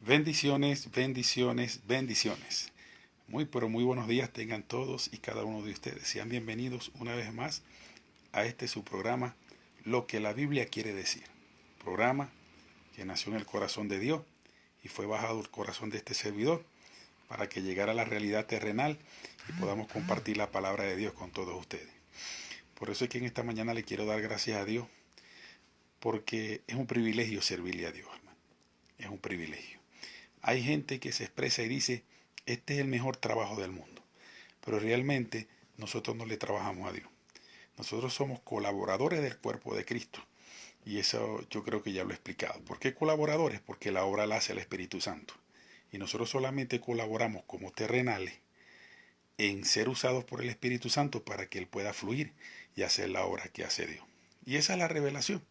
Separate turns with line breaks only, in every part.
Bendiciones, bendiciones, bendiciones. Muy pero muy buenos días tengan todos y cada uno de ustedes. Sean bienvenidos una vez más a este su programa, Lo que la Biblia quiere decir. Programa que nació en el corazón de Dios y fue bajado al corazón de este servidor para que llegara a la realidad terrenal y podamos compartir la palabra de Dios con todos ustedes. Por eso es que en esta mañana le quiero dar gracias a Dios porque es un privilegio servirle a Dios, hermano. Es un privilegio. Hay gente que se expresa y dice, este es el mejor trabajo del mundo. Pero realmente nosotros no le trabajamos a Dios. Nosotros somos colaboradores del cuerpo de Cristo. Y eso yo creo que ya lo he explicado. ¿Por qué colaboradores? Porque la obra la hace el Espíritu Santo. Y nosotros solamente colaboramos como terrenales en ser usados por el Espíritu Santo para que Él pueda fluir y hacer la obra que hace Dios. Y esa es la revelación.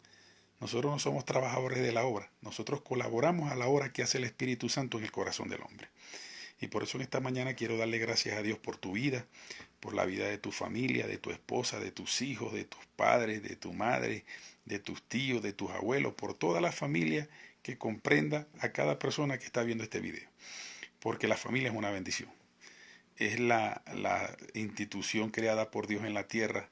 Nosotros no somos trabajadores de la obra, nosotros colaboramos a la obra que hace el Espíritu Santo en el corazón del hombre. Y por eso en esta mañana quiero darle gracias a Dios por tu vida, por la vida de tu familia, de tu esposa, de tus hijos, de tus padres, de tu madre, de tus tíos, de tus abuelos, por toda la familia que comprenda a cada persona que está viendo este video. Porque la familia es una bendición. Es la institución creada por Dios en la tierra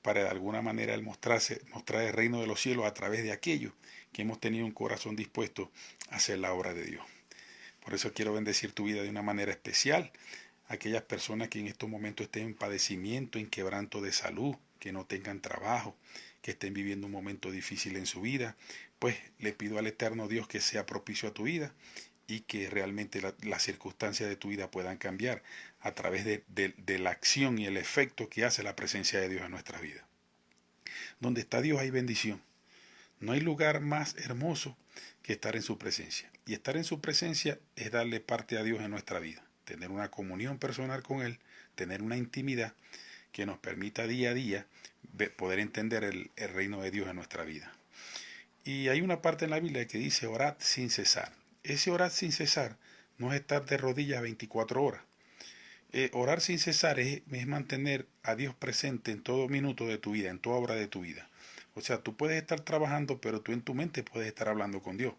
para de alguna manera el mostrar el reino de los cielos a través de aquellos que hemos tenido un corazón dispuesto a hacer la obra de Dios. Por eso quiero bendecir tu vida de una manera especial. Aquellas personas que en estos momentos estén en padecimiento, en quebranto de salud, que no tengan trabajo, que estén viviendo un momento difícil en su vida, pues le pido al eterno Dios que sea propicio a tu vida y que realmente las circunstancias de tu vida puedan cambiar a través de la acción y el efecto que hace la presencia de Dios en nuestras vidas. Donde está Dios hay bendición. No hay lugar más hermoso que estar en su presencia. Y estar en su presencia es darle parte a Dios en nuestra vida, tener una comunión personal con Él, tener una intimidad que nos permita día a día poder entender el reino de Dios en nuestra vida. Y hay una parte en la Biblia que dice orad sin cesar. Ese orar sin cesar no es estar de rodillas 24 horas. Orar sin cesar es mantener a Dios presente en todo minuto de tu vida, en toda obra de tu vida. O sea, tú puedes estar trabajando, pero tú en tu mente puedes estar hablando con Dios.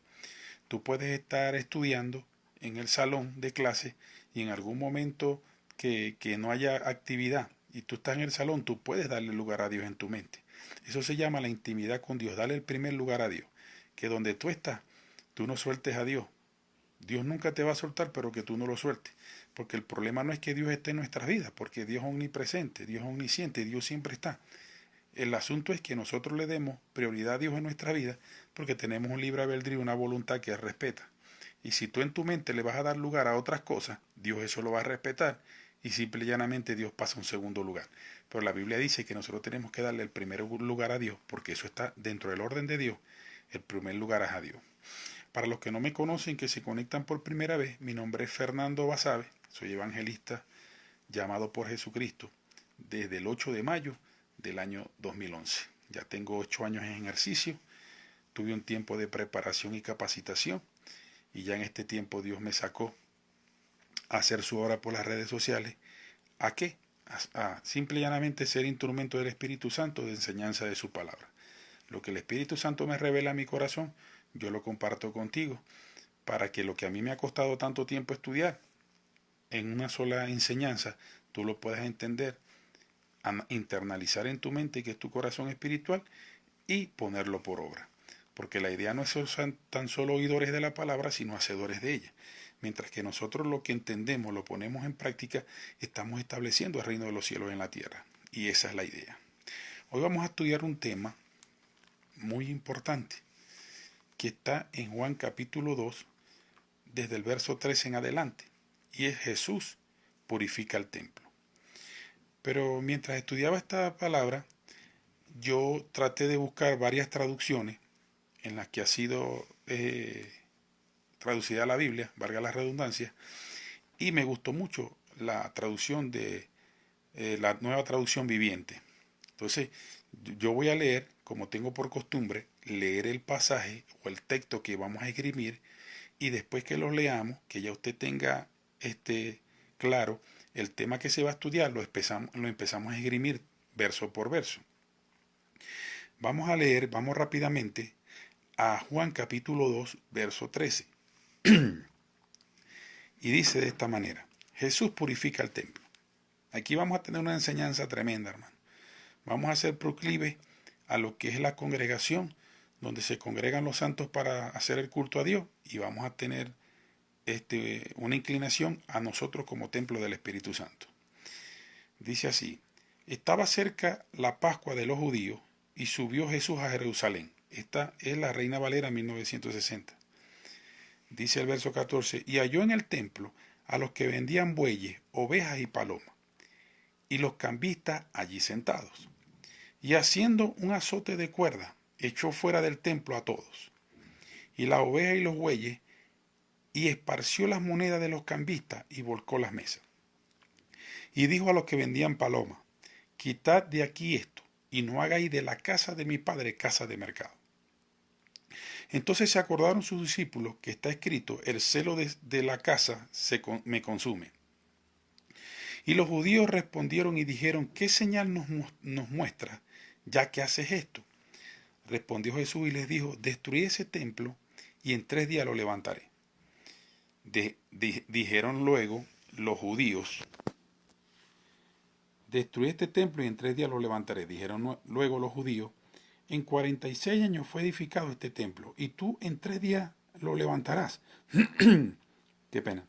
Tú puedes estar estudiando en el salón de clase y en algún momento que no haya actividad y tú estás en el salón, tú puedes darle lugar a Dios en tu mente. Eso se llama la intimidad con Dios, darle el primer lugar a Dios. Que donde tú estás, tú no sueltes a Dios. Dios nunca te va a soltar, pero que tú no lo sueltes. Porque el problema no es que Dios esté en nuestras vidas, porque Dios es omnipresente, Dios es omnisciente, Dios siempre está. El asunto es que nosotros le demos prioridad a Dios en nuestra vida porque tenemos un libre albedrío y una voluntad que Él respeta. Y si tú en tu mente le vas a dar lugar a otras cosas, Dios eso lo va a respetar y simple y llanamente Dios pasa a un segundo lugar. Pero la Biblia dice que nosotros tenemos que darle el primer lugar a Dios porque eso está dentro del orden de Dios. El primer lugar es a Dios. Para los que no me conocen, que se conectan por primera vez, mi nombre es Fernando Basabe, soy evangelista llamado por Jesucristo desde el 8 de mayo del año 2011. Ya tengo 8 años en ejercicio, tuve un tiempo de preparación y capacitación y ya en este tiempo Dios me sacó a hacer su obra por las redes sociales. ¿A qué? A simple y llanamente ser instrumento del Espíritu Santo de enseñanza de su palabra. Lo que el Espíritu Santo me revela a mi corazón, yo lo comparto contigo para que lo que a mí me ha costado tanto tiempo estudiar en una sola enseñanza, tú lo puedas entender, internalizar en tu mente que es tu corazón espiritual y ponerlo por obra. Porque la idea no es ser tan solo oidores de la palabra, sino hacedores de ella. Mientras que nosotros lo que entendemos lo ponemos en práctica, estamos estableciendo el reino de los cielos en la tierra. Y esa es la idea. Hoy vamos a estudiar un tema muy importante que está en Juan capítulo 2, desde el verso 13 en adelante. Y es Jesús purifica el templo. Pero mientras estudiaba esta palabra, yo traté de buscar varias traducciones en las que ha sido traducida la Biblia, valga la redundancia, y me gustó mucho la traducción de la nueva traducción viviente. Entonces, yo voy a leer, como tengo por costumbre, leer el pasaje o el texto que vamos a esgrimir y después que lo leamos, que ya usted tenga claro el tema que se va a estudiar, lo empezamos a esgrimir verso por verso. Vamos a leer, vamos rápidamente a Juan capítulo 2, verso 13. y dice de esta manera: Jesús purifica el templo. Aquí vamos a tener una enseñanza tremenda, hermano. Vamos a ser proclives a lo que es la congregación, donde se congregan los santos para hacer el culto a Dios, y vamos a tener una inclinación a nosotros como templo del Espíritu Santo. Dice así: estaba cerca la Pascua de los judíos y subió Jesús a Jerusalén. Esta es la Reina Valera 1960. Dice el verso 14: y halló en el templo a los que vendían bueyes, ovejas y palomas, y los cambistas allí sentados. Y haciendo un azote de cuerda, echó fuera del templo a todos, y las ovejas y los bueyes, y esparció las monedas de los cambistas, y volcó las mesas. Y dijo a los que vendían palomas: quitad de aquí esto, y no hagáis de la casa de mi padre casa de mercado. Entonces se acordaron sus discípulos que está escrito: el celo de la casa me consume. Y los judíos respondieron y dijeron: ¿qué señal nos muestra, ya que haces esto? Respondió Jesús y les dijo: destruid ese templo, y en 3 días lo levantaré. Dijeron luego los judíos: destruid este templo, y en 3 días lo levantaré. Dijeron luego los judíos: en 46 años fue edificado este templo, y tú en 3 días lo levantarás. Qué pena.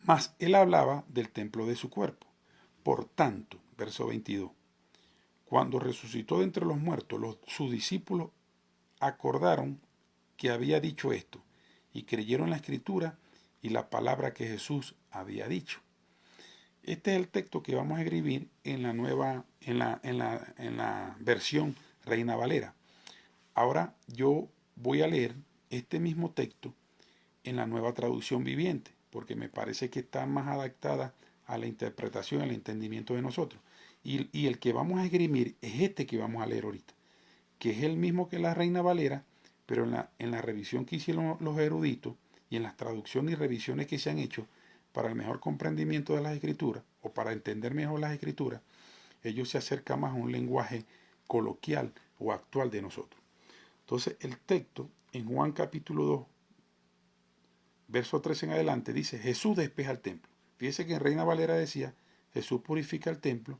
Mas él hablaba del templo de su cuerpo. Por tanto, verso 22, cuando resucitó de entre los muertos, sus discípulos acordaron que había dicho esto, y creyeron la escritura y la palabra que Jesús había dicho. Este es el texto que vamos a escribir en la versión Reina Valera. Ahora yo voy a leer este mismo texto en la Nueva Traducción Viviente, porque me parece que está más adaptada a la interpretación, al entendimiento de nosotros. Y el que vamos a esgrimir es este que vamos a leer ahorita, que es el mismo que la Reina Valera, pero en la revisión que hicieron los eruditos y en las traducciones y revisiones que se han hecho para el mejor comprendimiento de las escrituras, o para entender mejor las escrituras, ellos se acercan más a un lenguaje coloquial o actual de nosotros. Entonces el texto en Juan capítulo 2, verso 13 en adelante, dice: Jesús despeja el templo. Fíjese que en Reina Valera decía: Jesús purifica el templo,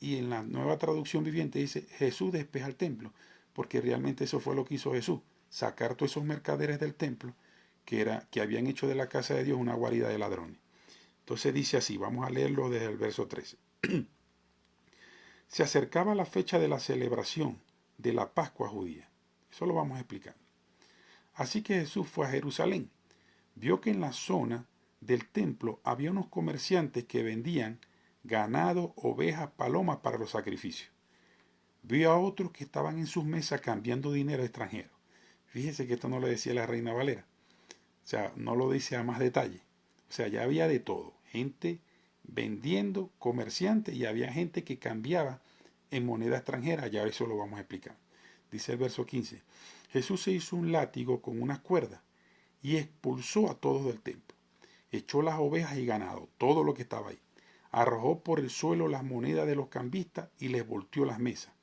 y en la Nueva Traducción Viviente dice: Jesús despeja el templo, porque realmente eso fue lo que hizo Jesús, sacar todos esos mercaderes del templo que habían hecho de la casa de Dios una guarida de ladrones. Entonces dice así, vamos a leerlo desde el verso 13. Se acercaba la fecha de la celebración de la Pascua judía. Eso lo vamos a explicar. Así que Jesús fue a Jerusalén. Vio que en la zona del templo había unos comerciantes que vendían ganado, ovejas, palomas para los sacrificios. Vio a otros que estaban en sus mesas cambiando dinero extranjero. Fíjese que esto no lo decía la Reina Valera. O sea, no lo dice a más detalle. O sea, ya había de todo. Gente vendiendo, comerciantes, y había gente que cambiaba en moneda extranjera. Ya eso lo vamos a explicar. Dice el verso 15. Jesús se hizo un látigo con unas cuerdas y expulsó a todos del templo. Echó las ovejas y ganado, todo lo que estaba ahí. Arrojó por el suelo las monedas de los cambistas y les volteó las mesas.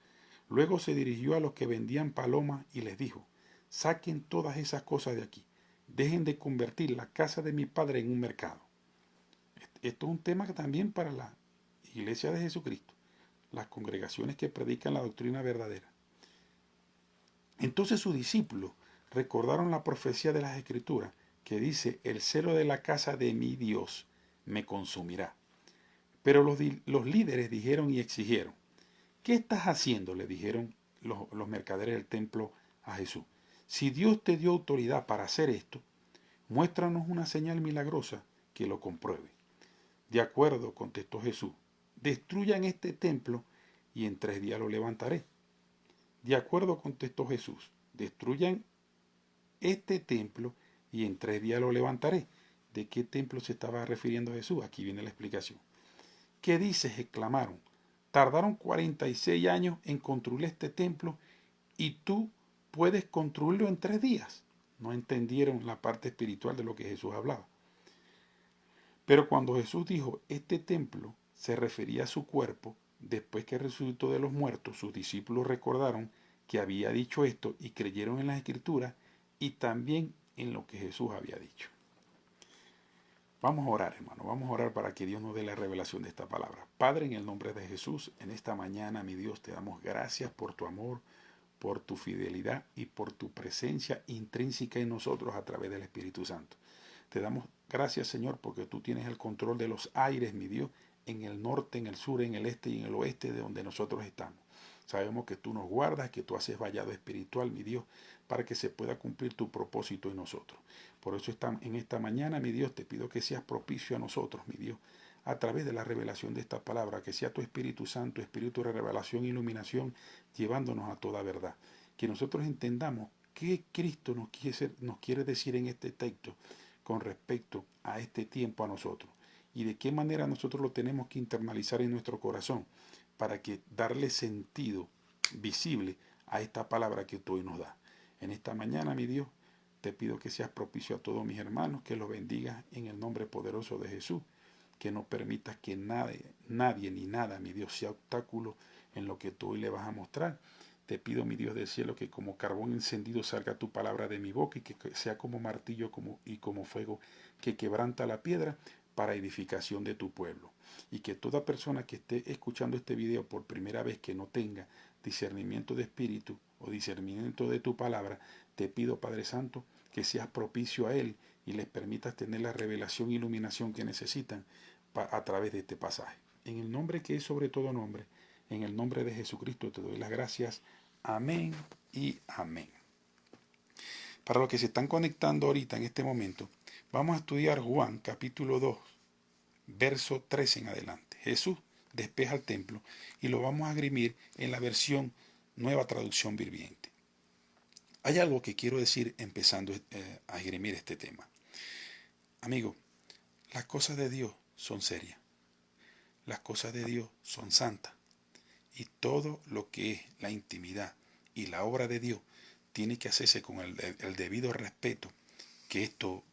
Luego se dirigió a los que vendían palomas y les dijo: saquen todas esas cosas de aquí. Dejen de convertir la casa de mi padre en un mercado. Esto es un tema que también para la Iglesia de Jesucristo, las congregaciones que predican la doctrina verdadera. Entonces sus discípulos recordaron la profecía de las Escrituras que dice: el celo de la casa de mi Dios me consumirá. Pero los líderes dijeron y exigieron: ¿qué estás haciendo?, le dijeron los mercaderes del templo a Jesús. Si Dios te dio autoridad para hacer esto, muéstranos una señal milagrosa que lo compruebe. De acuerdo, contestó Jesús, destruyan este templo y en 3 días lo levantaré. De acuerdo, contestó Jesús, destruyan este templo y en 3 días lo levantaré. ¿De qué templo se estaba refiriendo Jesús? Aquí viene la explicación. ¿Qué dices?, exclamaron. Tardaron 46 años en construir este templo y tú puedes construirlo en 3 días. No entendieron la parte espiritual de lo que Jesús hablaba. Pero cuando Jesús dijo este templo, se refería a su cuerpo. Después que resucitó de los muertos, sus discípulos recordaron que había dicho esto y creyeron en las Escrituras y también en lo que Jesús había dicho. Vamos a orar, hermano. Vamos a orar para que Dios nos dé la revelación de esta palabra. Padre, en el nombre de Jesús, en esta mañana, mi Dios, te damos gracias por tu amor, por tu fidelidad y por tu presencia intrínseca en nosotros a través del Espíritu Santo. Te damos gracias, Señor, porque tú tienes el control de los aires, mi Dios, en el norte, en el sur, en el este y en el oeste de donde nosotros estamos. Sabemos que tú nos guardas, que tú haces vallado espiritual, mi Dios, para que se pueda cumplir tu propósito en nosotros. Por eso en esta mañana, mi Dios, te pido que seas propicio a nosotros, mi Dios, a través de la revelación de esta palabra, que sea tu Espíritu Santo, Espíritu de revelación e iluminación, llevándonos a toda verdad. Que nosotros entendamos qué Cristo nos quiere decir en este texto con respecto a este tiempo a nosotros y de qué manera nosotros lo tenemos que internalizar en nuestro corazón para que darle sentido visible a esta palabra que tú hoy nos das. En esta mañana, mi Dios, te pido que seas propicio a todos mis hermanos, que los bendigas en el nombre poderoso de Jesús, que no permitas que nadie ni nada, mi Dios, sea obstáculo en lo que tú hoy le vas a mostrar. Te pido, mi Dios del cielo, que como carbón encendido salga tu palabra de mi boca y que sea como martillo y como fuego que quebranta la piedra para edificación de tu pueblo. Y que toda persona que esté escuchando este video por primera vez que no tenga discernimiento de espíritu o discernimiento de tu palabra, te pido, Padre Santo, que seas propicio a él y les permitas tener la revelación e iluminación que necesitan a través de este pasaje. En el nombre que es sobre todo nombre, en el nombre de Jesucristo te doy las gracias. Amén y amén. Para los que se están conectando ahorita en este momento, vamos a estudiar Juan capítulo 2, verso 13 en adelante. Jesús despeja el templo y lo vamos a esgrimir en la versión Nueva Traducción Viviente. Hay algo que quiero decir empezando a esgrimir este tema. Amigo, las cosas de Dios son serias. Las cosas de Dios son santas. Y todo lo que es la intimidad y la obra de Dios tiene que hacerse con el debido respeto que esto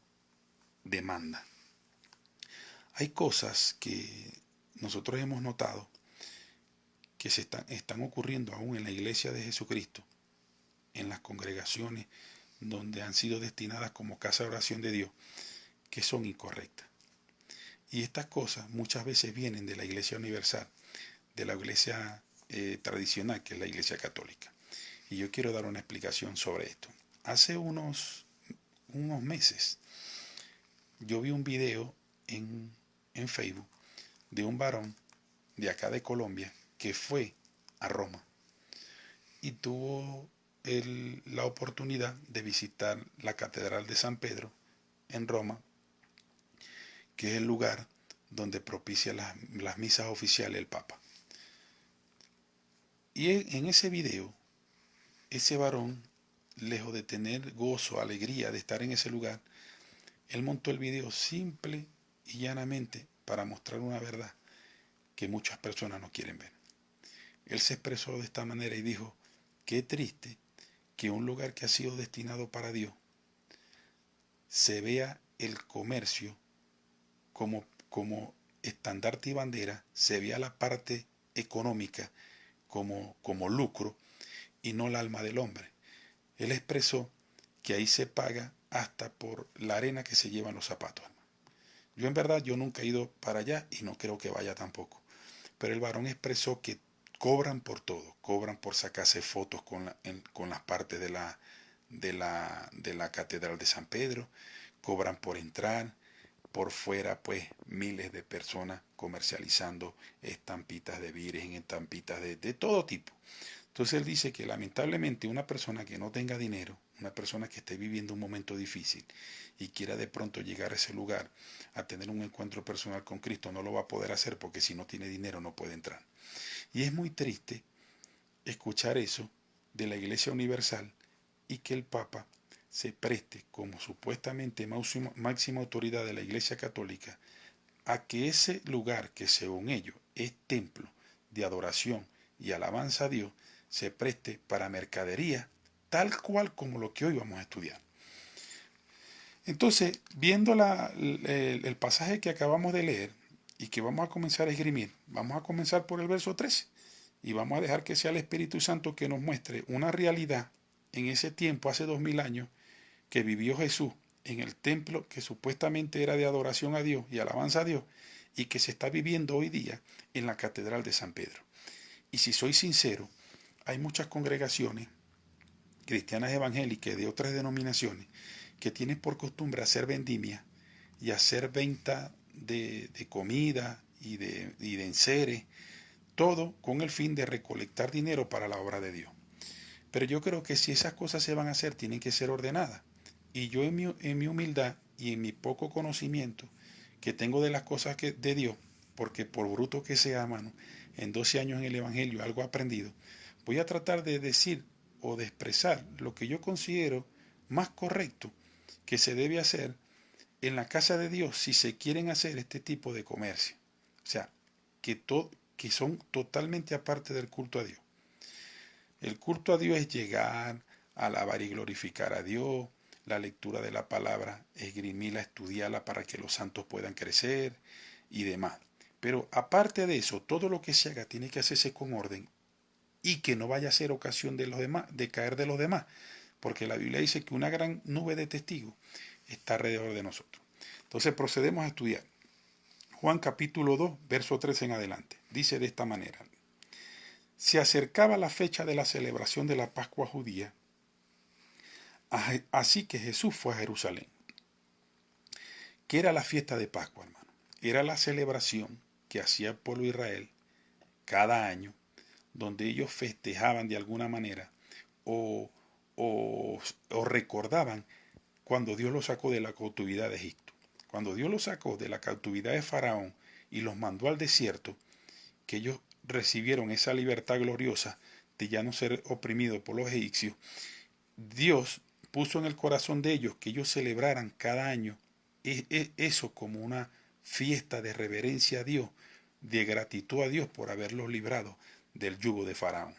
demanda. Hay cosas que nosotros hemos notado que están ocurriendo aún en la iglesia de Jesucristo, en las congregaciones donde han sido destinadas como casa de oración de Dios, que son incorrectas. Y estas cosas muchas veces vienen de la iglesia universal, de la iglesia tradicional, que es la iglesia católica. Y yo quiero dar una explicación sobre esto. Hace unos meses yo vi un video en Facebook de un varón de acá de Colombia que fue a Roma y tuvo la oportunidad de visitar la Catedral de San Pedro en Roma, que es el lugar donde propicia las misas oficiales el Papa. Y en ese video, ese varón, lejos de tener gozo, alegría de estar en ese lugar, él montó el video simple y llanamente para mostrar una verdad que muchas personas no quieren ver. Él se expresó de esta manera y dijo: qué triste que un lugar que ha sido destinado para Dios se vea el comercio como estandarte y bandera, se vea la parte económica como lucro y no el alma del hombre. Él expresó que ahí se paga hasta por la arena que se llevan los zapatos. Yo en verdad yo nunca he ido para allá y no creo que vaya tampoco. Pero el varón expresó que cobran por todo, cobran por sacarse fotos con las partes de la Catedral de San Pedro, cobran por entrar, por fuera pues miles de personas comercializando estampitas de virgen, estampitas de todo tipo. Entonces él dice que lamentablemente una persona que no tenga dinero, una persona que esté viviendo un momento difícil y quiera de pronto llegar a ese lugar a tener un encuentro personal con Cristo, no lo va a poder hacer porque si no tiene dinero no puede entrar. Y es muy triste escuchar eso de la Iglesia Universal y que el Papa se preste como supuestamente máxima autoridad de la Iglesia Católica a que ese lugar que según ellos es templo de adoración y alabanza a Dios se preste para mercadería, tal cual como lo que hoy vamos a estudiar. Entonces, viendo el pasaje que acabamos de leer y que vamos a comenzar a esgrimir, vamos a comenzar por el verso 13 y vamos a dejar que sea el Espíritu Santo que nos muestre una realidad en ese tiempo, hace 2000 años, que vivió Jesús en el templo que supuestamente era de adoración a Dios y alabanza a Dios y que se está viviendo hoy día en la Catedral de San Pedro. Y si soy sincero, hay muchas congregaciones cristianas evangélicas de otras denominaciones que tienen por costumbre hacer vendimia y hacer venta de comida y de enseres, todo con el fin de recolectar dinero para la obra de Dios. Pero yo creo que si esas cosas se van a hacer, tienen que ser ordenadas. Y yo en mi humildad y en mi poco conocimiento que tengo de las cosas de Dios, porque por bruto que sea, hermano, en 12 años en el Evangelio algo he aprendido, voy a tratar de decir o de expresar lo que yo considero más correcto que se debe hacer en la casa de Dios si se quieren hacer este tipo de comercio. O sea, que son totalmente aparte del culto a Dios. El culto a Dios es llegar, alabar y glorificar a Dios, la lectura de la palabra, esgrimirla, estudiarla para que los santos puedan crecer y demás. Pero aparte de eso, todo lo que se haga tiene que hacerse con orden y que no vaya a ser ocasión de los demás, de caer de los demás, porque la Biblia dice que una gran nube de testigos está alrededor de nosotros. Entonces procedemos a estudiar. Juan capítulo 2, verso 13 en adelante. Dice de esta manera: se acercaba la fecha de la celebración de la Pascua judía, así que Jesús fue a Jerusalén. ¿Qué era la fiesta de Pascua, hermano? Era la celebración que hacía el pueblo de Israel cada año, donde ellos festejaban de alguna manera o, o recordaban cuando Dios los sacó de la cautividad de Egipto. Cuando Dios los sacó de la cautividad de Faraón y los mandó al desierto, que ellos recibieron esa libertad gloriosa de ya no ser oprimidos por los egipcios, Dios puso en el corazón de ellos que ellos celebraran cada año eso como una fiesta de reverencia a Dios, de gratitud a Dios por haberlos librado del yugo de Faraón.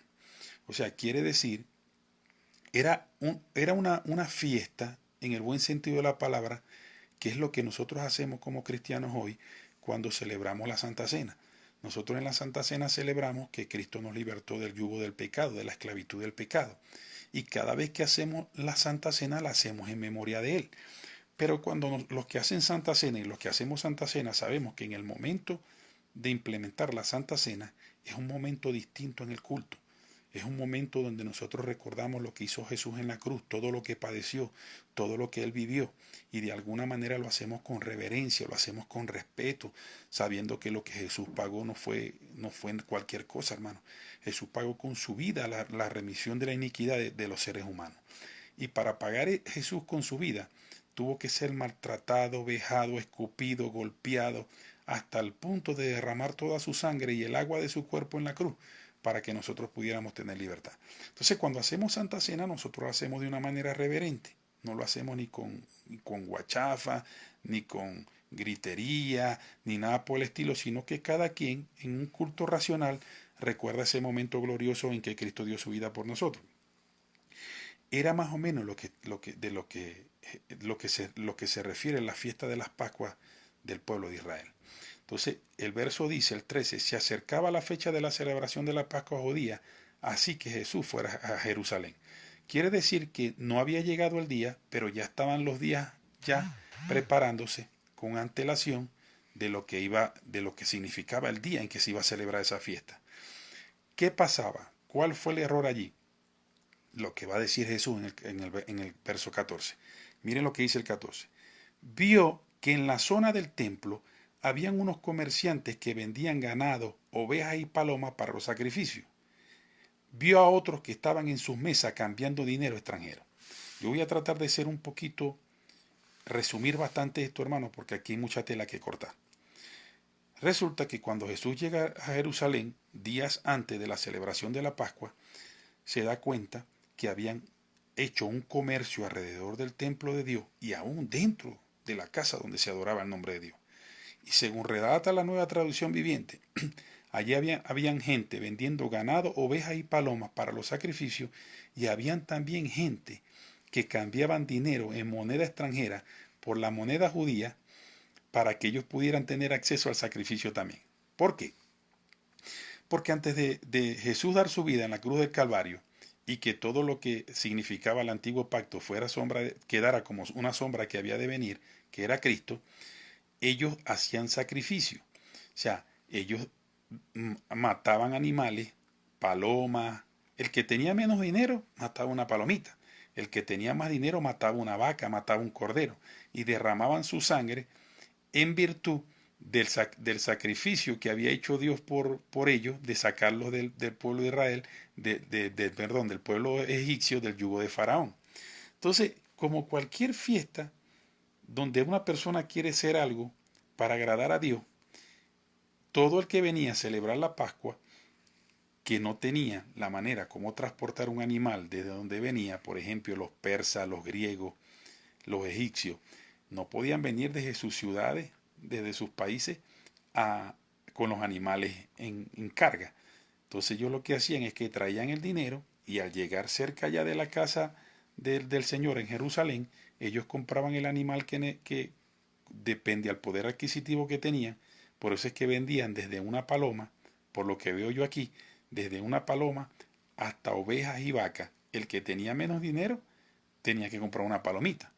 O sea, quiere decir, era una fiesta en el buen sentido de la palabra, que es lo que nosotros hacemos como cristianos hoy cuando celebramos la Santa Cena. Nosotros en la Santa Cena celebramos que Cristo nos libertó del yugo del pecado, de la esclavitud del pecado. Y cada vez que hacemos la Santa Cena la hacemos en memoria de Él. Pero cuando los que hacen Santa Cena y los que hacemos Santa Cena sabemos que en el momento de implementar la Santa Cena es un momento distinto en el culto. Es un momento donde nosotros recordamos lo que hizo Jesús en la cruz, todo lo que padeció, todo lo que Él vivió, y de alguna manera lo hacemos con reverencia, lo hacemos con respeto, sabiendo que lo que Jesús pagó no fue cualquier cosa, hermano. Jesús pagó con su vida la remisión de la iniquidad de los seres humanos. Y para pagar Jesús con su vida, tuvo que ser maltratado, vejado, escupido, golpeado, hasta el punto de derramar toda su sangre y el agua de su cuerpo en la cruz, para que nosotros pudiéramos tener libertad. Entonces, cuando hacemos Santa Cena, nosotros lo hacemos de una manera reverente. No lo hacemos ni con guachafa, ni con gritería, ni nada por el estilo, sino que cada quien, en un culto racional, recuerda ese momento glorioso en que Cristo dio su vida por nosotros. Era más o menos lo que se refiere a la fiesta de las Pascuas del pueblo de Israel. Entonces, el verso dice, el 13, se acercaba la fecha de la celebración de la Pascua judía, así que Jesús fuera a Jerusalén. Quiere decir que no había llegado el día, pero ya estaban los días ya preparándose con antelación de lo que significaba el día en que se iba a celebrar esa fiesta. ¿Qué pasaba? ¿Cuál fue el error allí? Lo que va a decir Jesús en el verso 14. Miren lo que dice el 14. Vio que en la zona del templo habían unos comerciantes que vendían ganado, ovejas y palomas para los sacrificios. Vio a otros que estaban en sus mesas cambiando dinero extranjero. Yo voy a tratar de ser un poquito, resumir bastante esto, hermano, porque aquí hay mucha tela que cortar. Resulta que cuando Jesús llega a Jerusalén, días antes de la celebración de la Pascua, se da cuenta que habían hecho un comercio alrededor del templo de Dios y aún dentro de la casa donde se adoraba el nombre de Dios. Y según redacta la Nueva Traducción Viviente, allí habían gente vendiendo ganado, ovejas y palomas para los sacrificios, y habían también gente que cambiaban dinero en moneda extranjera por la moneda judía para que ellos pudieran tener acceso al sacrificio también. ¿Por qué? Porque antes de Jesús dar su vida en la cruz del Calvario y que todo lo que significaba el antiguo pacto quedara como una sombra que había de venir, que era Cristo, ellos hacían sacrificio. O sea, ellos mataban animales, palomas. El que tenía menos dinero mataba una palomita. El que tenía más dinero mataba una vaca, mataba un cordero. Y derramaban su sangre en virtud del sacrificio que había hecho Dios por ellos, de sacarlos del pueblo de Israel, perdón, del pueblo egipcio, del yugo de Faraón. Entonces, como cualquier fiesta donde una persona quiere hacer algo para agradar a Dios, todo el que venía a celebrar la Pascua, que no tenía la manera como transportar un animal desde donde venía, por ejemplo, los persas, los griegos, los egipcios, no podían venir desde sus ciudades, desde sus países, con los animales en carga. Entonces ellos lo que hacían es que traían el dinero y al llegar cerca ya de la casa del Señor en Jerusalén, ellos compraban el animal que depende al poder adquisitivo que tenían. Por eso es que vendían desde una paloma, por lo que veo yo aquí, desde una paloma hasta ovejas y vacas. El que tenía menos dinero tenía que comprar una palomita.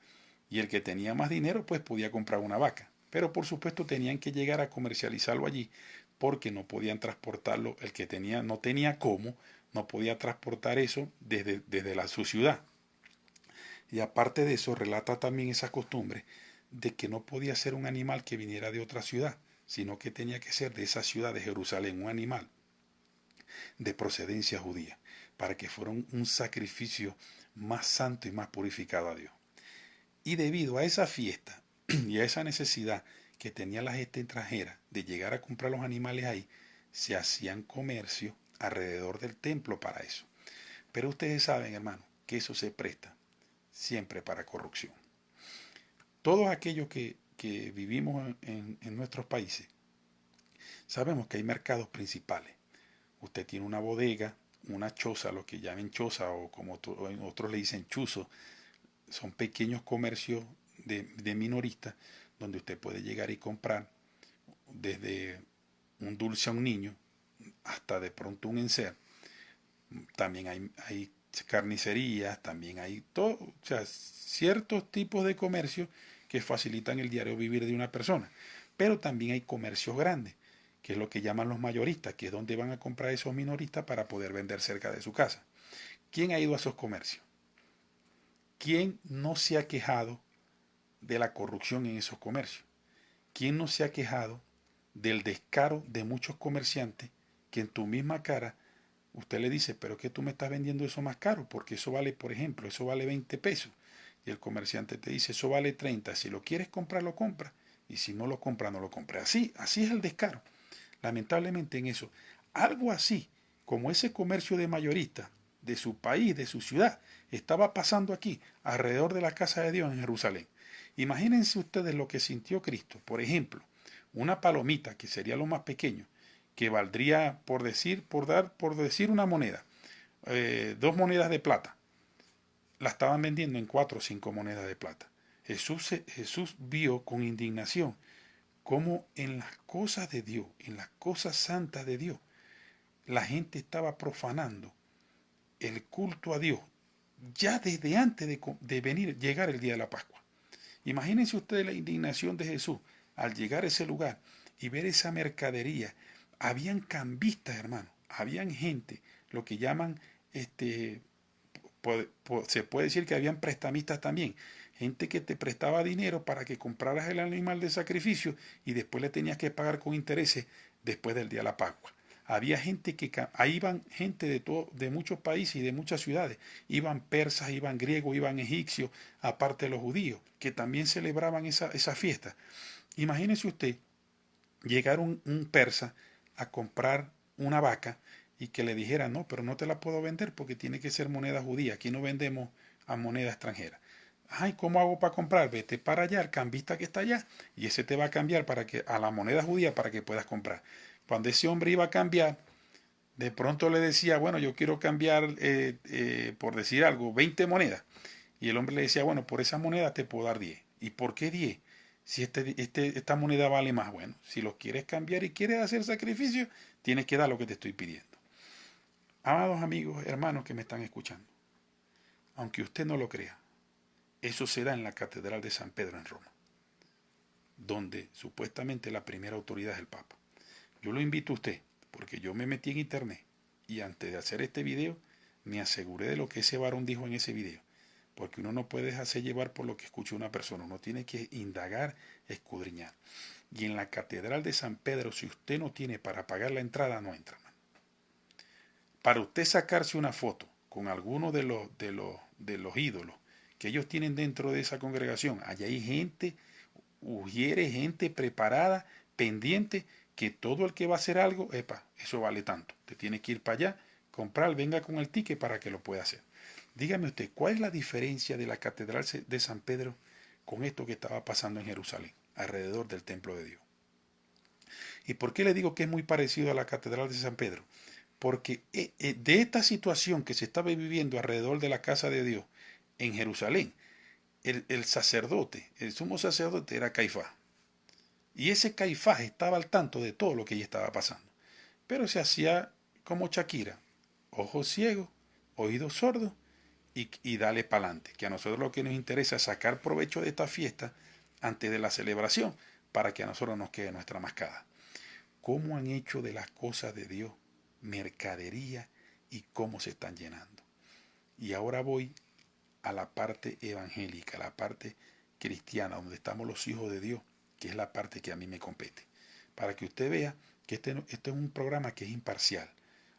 Y el que tenía más dinero pues podía comprar una vaca. Pero por supuesto tenían que llegar a comercializarlo allí porque no podían transportarlo. El que tenía no tenía cómo, no podía transportar eso desde su ciudad. Y aparte de eso relata también esa costumbre de que no podía ser un animal que viniera de otra ciudad, sino que tenía que ser de esa ciudad de Jerusalén, un animal de procedencia judía, para que fuera un sacrificio más santo y más purificado a Dios. Y debido a esa fiesta y a esa necesidad que tenía la gente extranjera de llegar a comprar los animales ahí, se hacían comercio alrededor del templo para eso. Pero ustedes saben, hermano, que eso se presta siempre para corrupción. Todos aquellos que vivimos en nuestros países, sabemos que hay mercados principales. Usted tiene una bodega, una choza, lo que llaman choza o como otros le dicen chuzo, son pequeños comercios de minoristas donde usted puede llegar y comprar desde un dulce a un niño hasta de pronto un enser. También hay carnicerías, también hay todo, o sea, ciertos tipos de comercio que facilitan el diario vivir de una persona. Pero también hay comercios grandes, que es lo que llaman los mayoristas, que es donde van a comprar esos minoristas para poder vender cerca de su casa. ¿Quién ha ido a esos comercios? ¿Quién no se ha quejado de la corrupción en esos comercios? ¿Quién no se ha quejado del descaro de muchos comerciantes que en tu misma cara usted le dice, pero es que tú me estás vendiendo eso más caro? Porque eso vale, por ejemplo, eso vale 20 pesos. Y el comerciante te dice, eso vale 30. Si lo quieres comprar, lo compras. Y si no lo compras, no lo compras. Así es el descaro. Lamentablemente en eso. Algo así, como ese comercio de mayoristas de su país, de su ciudad, estaba pasando aquí, alrededor de la casa de Dios en Jerusalén. Imagínense ustedes lo que sintió Cristo. Por ejemplo, una palomita, que sería lo más pequeño, que valdría, por decir una moneda, 2 monedas de plata, la estaban vendiendo en 4 o 5 monedas de plata. Jesús vio con indignación cómo en las cosas de Dios, en las cosas santas de Dios, la gente estaba profanando el culto a Dios ya desde antes llegar el día de la Pascua. Imagínense ustedes la indignación de Jesús al llegar a ese lugar y ver esa mercadería. Habían cambistas, hermano, habían gente, lo que llaman, se puede decir que habían prestamistas también, gente que te prestaba dinero para que compraras el animal de sacrificio y después le tenías que pagar con intereses después del día de la Pascua. Había gente ahí iban gente de muchos países y de muchas ciudades. Iban persas, iban griegos, iban egipcios, aparte de los judíos, que también celebraban esa fiesta. Imagínese usted llegar un persa a comprar una vaca y que le dijera, no, pero no te la puedo vender porque tiene que ser moneda judía. Aquí no vendemos a moneda extranjera. Ay, ¿cómo hago para comprar? Vete para allá, el cambista que está allá, y ese te va a cambiar a la moneda judía para que puedas comprar. Cuando ese hombre iba a cambiar, de pronto le decía, bueno, yo quiero cambiar, por decir algo, 20 monedas. Y el hombre le decía, bueno, por esa moneda te puedo dar 10. ¿Y por qué 10? Si esta moneda vale más, bueno, si lo quieres cambiar y quieres hacer sacrificio, tienes que dar lo que te estoy pidiendo. Amados amigos, hermanos que me están escuchando, aunque usted no lo crea, eso se da en la Catedral de San Pedro en Roma, donde supuestamente la primera autoridad es el Papa. Yo lo invito a usted, porque yo me metí en internet y antes de hacer este video me aseguré de lo que ese varón dijo en ese video, porque uno no puede dejarse llevar por lo que escucha una persona, uno tiene que indagar, escudriñar. Y en la Catedral de San Pedro, si usted no tiene para pagar la entrada, no entra, man. Para usted sacarse una foto con alguno de los ídolos que ellos tienen dentro de esa congregación, allá hay gente, gente preparada, pendiente, que todo el que va a hacer algo, epa, eso vale tanto. Te tiene que ir para allá, comprar, venga con el ticket para que lo pueda hacer. Dígame usted, ¿cuál es la diferencia de la Catedral de San Pedro con esto que estaba pasando en Jerusalén, alrededor del templo de Dios? ¿Y por qué le digo que es muy parecido a la Catedral de San Pedro? Porque de esta situación que se estaba viviendo alrededor de la casa de Dios en Jerusalén, el sacerdote, el sumo sacerdote era Caifás. Y ese Caifás estaba al tanto de todo lo que ella estaba pasando. Pero se hacía como Shakira, ojos ciegos, oídos sordos y dale para adelante. Que a nosotros lo que nos interesa es sacar provecho de esta fiesta antes de la celebración para que a nosotros nos quede nuestra mascada. ¿Cómo han hecho de las cosas de Dios mercadería y cómo se están llenando? Y ahora voy a la parte evangélica, a la parte cristiana, donde estamos los hijos de Dios, que es la parte que a mí me compete. Para que usted vea que este es un programa que es imparcial.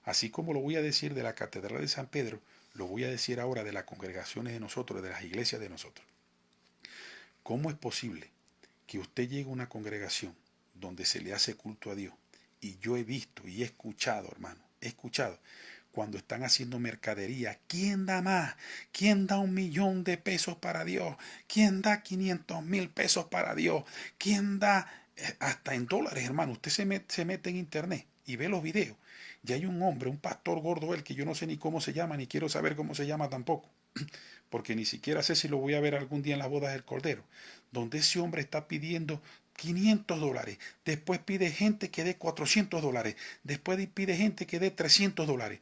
Así como lo voy a decir de la Catedral de San Pedro, lo voy a decir ahora de las congregaciones de nosotros, de las iglesias de nosotros. ¿Cómo es posible que usted llegue a una congregación donde se le hace culto a Dios? Y yo he visto y he escuchado, hermano, he escuchado cuando están haciendo mercadería. ¿Quién da más? ¿Quién da 1.000.000 de pesos para Dios? ¿Quién da 500.000 pesos para Dios? ¿Quién da hasta en dólares, hermano? Usted se mete en internet y ve los videos. Y hay un hombre, un pastor gordo, él que yo no sé ni cómo se llama, ni quiero saber cómo se llama tampoco, porque ni siquiera sé si lo voy a ver algún día en las bodas del Cordero, donde ese hombre está pidiendo $500, después pide gente que dé $400, después pide gente que dé $300.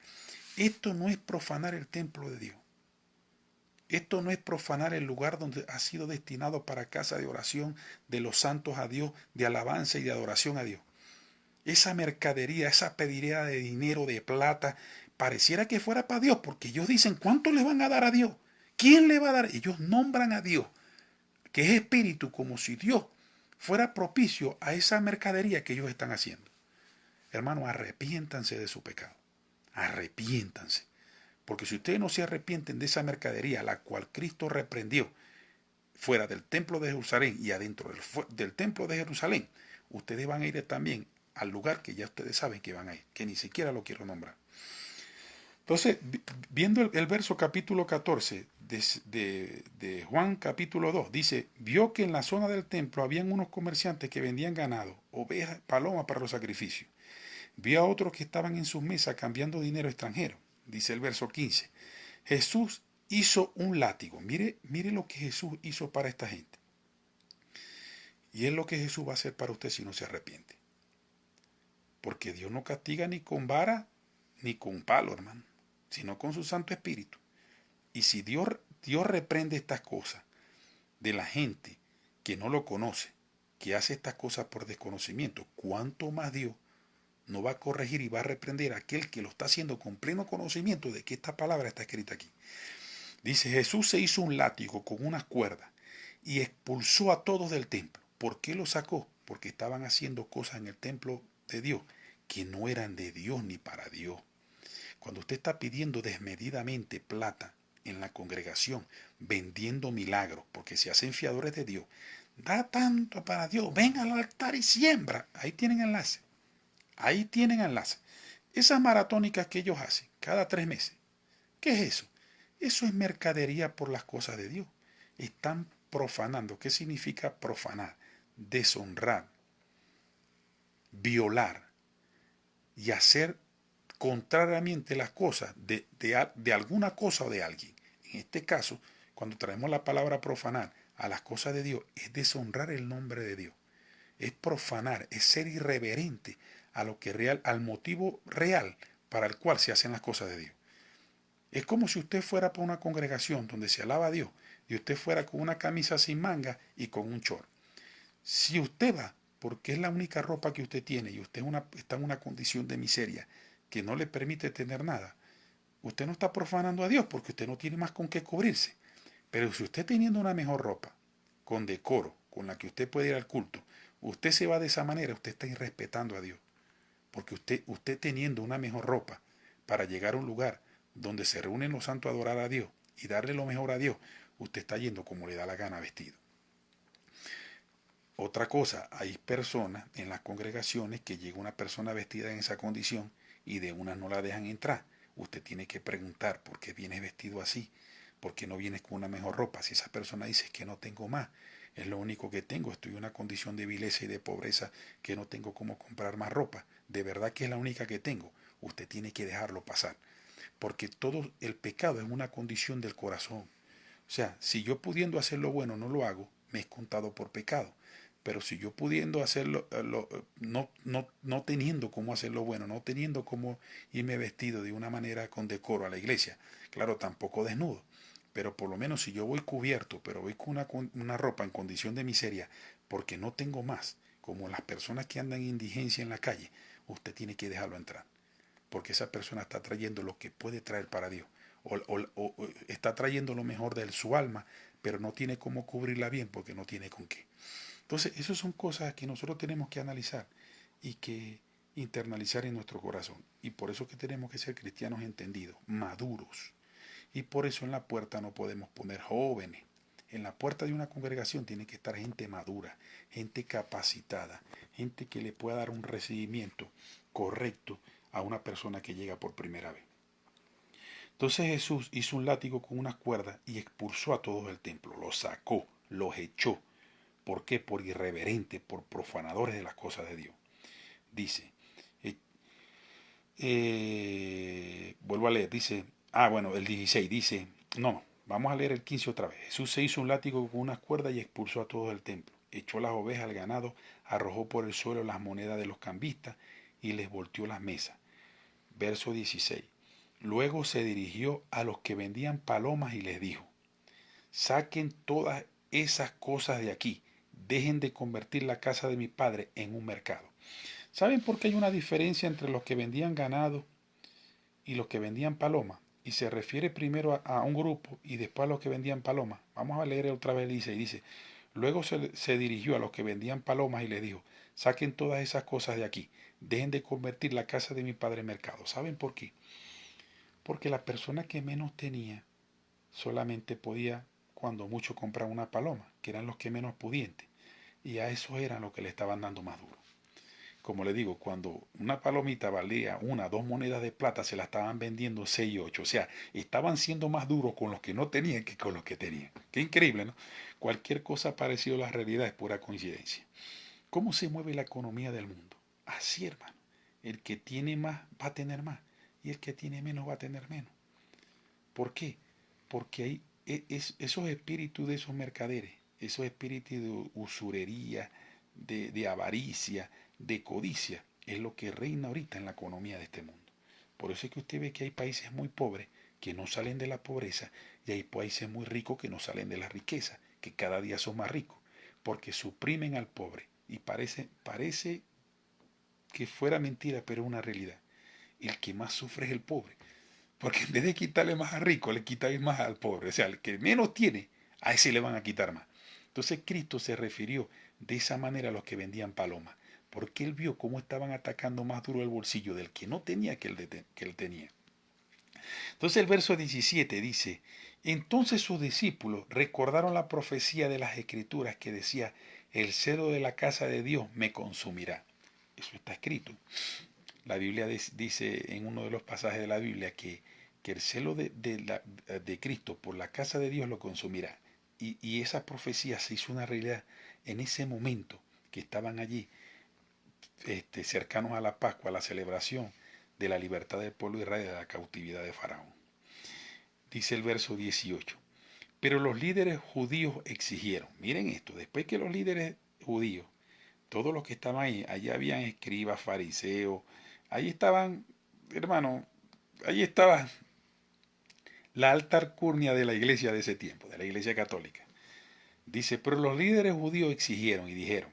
Esto no es profanar el templo de Dios. Esto no es profanar el lugar donde ha sido destinado para casa de oración de los santos a Dios, de alabanza y de adoración a Dios. Esa mercadería, esa pediría de dinero, de plata, pareciera que fuera para Dios, porque ellos dicen, ¿cuánto le van a dar a Dios? ¿Quién le va a dar? Ellos nombran a Dios, que es espíritu, como si Dios fuera propicio a esa mercadería que ellos están haciendo. Hermano, arrepiéntanse de su pecado. Arrepiéntanse. Porque si ustedes no se arrepienten de esa mercadería, la cual Cristo reprendió fuera del templo de Jerusalén y adentro del templo de Jerusalén, ustedes van a ir también al lugar que ya ustedes saben que van a ir, que ni siquiera lo quiero nombrar. Entonces, viendo el verso capítulo 14 de Juan capítulo 2, dice, vio que en la zona del templo habían unos comerciantes que vendían ganado, ovejas, palomas para los sacrificios. Vio a otros que estaban en sus mesas cambiando dinero extranjero. Dice el verso 15. Jesús hizo un látigo. Mire lo que Jesús hizo para esta gente. Y es lo que Jesús va a hacer para usted si no se arrepiente. Porque Dios no castiga ni con vara ni con palo, hermano, sino con su Santo Espíritu. Y si Dios reprende estas cosas de la gente que no lo conoce, que hace estas cosas por desconocimiento, ¿cuánto más Dios no va a corregir y va a reprender a aquel que lo está haciendo con pleno conocimiento de que esta palabra está escrita aquí? Dice, Jesús se hizo un látigo con unas cuerdas y expulsó a todos del templo. ¿Por qué lo sacó? Porque estaban haciendo cosas en el templo de Dios que no eran de Dios ni para Dios. Cuando usted está pidiendo desmedidamente plata en la congregación, vendiendo milagros, porque se hacen fiadores de Dios, da tanto para Dios, ven al altar y siembra. Ahí tienen enlace. Ahí tienen enlace. Esas maratónicas que ellos hacen cada 3 meses. ¿Qué es eso? Eso es mercadería por las cosas de Dios. Están profanando. ¿Qué significa profanar? Deshonrar, violar y hacer contrariamente las cosas de alguna cosa o de alguien. En este caso, cuando traemos la palabra profanar a las cosas de Dios, es deshonrar el nombre de Dios. Es profanar, es ser irreverente a lo que real, al motivo real para el cual se hacen las cosas de Dios. Es como si usted fuera para una congregación donde se alaba a Dios y usted fuera con una camisa sin manga y con un short. Si usted va porque es la única ropa que usted tiene y usted está en una condición de miseria que no le permite tener nada, usted no está profanando a Dios porque usted no tiene más con qué cubrirse. Pero si usted teniendo una mejor ropa, con decoro, con la que usted puede ir al culto, usted se va de esa manera, usted está irrespetando a Dios. Porque usted teniendo una mejor ropa para llegar a un lugar donde se reúnen los santos a adorar a Dios y darle lo mejor a Dios, usted está yendo como le da la gana vestido. Otra cosa, hay personas en las congregaciones que llega una persona vestida en esa condición y de una no la dejan entrar. Usted tiene que preguntar por qué vienes vestido así, por qué no vienes con una mejor ropa. Si esa persona dice que no tengo más, es lo único que tengo, estoy en una condición de vileza y de pobreza que no tengo cómo comprar más ropa, de verdad que es la única que tengo, usted tiene que dejarlo pasar, porque todo el pecado es una condición del corazón. O sea, si yo pudiendo hacer lo bueno no lo hago, me es contado por pecado. Pero si yo pudiendo hacerlo, no teniendo cómo hacer lo bueno, no teniendo cómo irme vestido de una manera con decoro a la iglesia, claro, tampoco desnudo, pero por lo menos si yo voy cubierto, pero voy con una ropa en condición de miseria, porque no tengo más, como las personas que andan en indigencia en la calle, usted tiene que dejarlo entrar, porque esa persona está trayendo lo que puede traer para Dios, o está trayendo lo mejor de su alma, pero no tiene cómo cubrirla bien porque no tiene con qué. Entonces, esas son cosas que nosotros tenemos que analizar y que internalizar en nuestro corazón. Y por eso que tenemos que ser cristianos entendidos, maduros. Y por eso en la puerta no podemos poner jóvenes. En la puerta de una congregación tiene que estar gente madura, gente capacitada, gente que le pueda dar un recibimiento correcto a una persona que llega por primera vez. Entonces Jesús hizo un látigo con unas cuerdas y expulsó a todos del templo, los sacó, los echó. ¿Por qué? Por irreverentes, por profanadores de las cosas de Dios. Dice, vuelvo a leer, dice, bueno, el 16 dice, no, vamos a leer el 15 otra vez. Jesús se hizo un látigo con unas cuerdas y expulsó a todos del templo. Echó las ovejas al ganado, arrojó por el suelo las monedas de los cambistas y les volteó las mesas. Verso 16. Luego se dirigió a los que vendían palomas y les dijo, saquen todas esas cosas de aquí, dejen de convertir la casa de mi padre en un mercado. ¿Saben por qué hay una diferencia entre los que vendían ganado y los que vendían palomas? Y se refiere primero a un grupo y después a los que vendían palomas. Vamos a leer otra vez, dice, luego se dirigió a los que vendían palomas y les dijo, saquen todas esas cosas de aquí, dejen de convertir la casa de mi padre en mercado. ¿Saben por qué? Porque la persona que menos tenía solamente podía, cuando mucho, comprar una paloma, que eran los que menos pudientes. Y a esos eran los que le estaban dando más duro. Como le digo, cuando una palomita valía 1, 2 monedas de plata, se la estaban vendiendo 6 y 8. O sea, estaban siendo más duros con los que no tenían que con los que tenían. Qué increíble, ¿no? Cualquier cosa parecido a la realidad es pura coincidencia. ¿Cómo se mueve la economía del mundo? Así, hermano. El que tiene más va a tener más. Y el que tiene menos va a tener menos. ¿Por qué? Porque hay esos espíritus de esos mercaderes, esos espíritus de usurería, de avaricia, de codicia, es lo que reina ahorita en la economía de este mundo. Por eso es que usted ve que hay países muy pobres que no salen de la pobreza y hay países muy ricos que no salen de la riqueza, que cada día son más ricos, porque suprimen al pobre. Y parece que fuera mentira, pero es una realidad. El que más sufre es el pobre. Porque en vez de quitarle más al rico, le quitan más al pobre. O sea, el que menos tiene, a ese le van a quitar más. Entonces Cristo se refirió de esa manera a los que vendían palomas. Porque él vio cómo estaban atacando más duro el bolsillo del que no tenía que él tenía. Entonces el verso 17 dice, entonces sus discípulos recordaron la profecía de las Escrituras que decía, el celo de la casa de Dios me consumirá. Eso está escrito. La Biblia dice en uno de los pasajes de la Biblia que el celo de Cristo por la casa de Dios lo consumirá. Y esa profecía se hizo una realidad en ese momento que estaban allí, cercanos a la Pascua, a la celebración de la libertad del pueblo de Israel de la cautividad de Faraón. Dice el verso 18. Pero los líderes judíos exigieron, miren esto, después que los líderes judíos, todos los que estaban ahí, allí habían escribas, fariseos, ahí estaban hermano, ahí estaba la alta alcurnia de la iglesia de ese tiempo, de la iglesia católica. Dice, pero los líderes judíos exigieron y dijeron,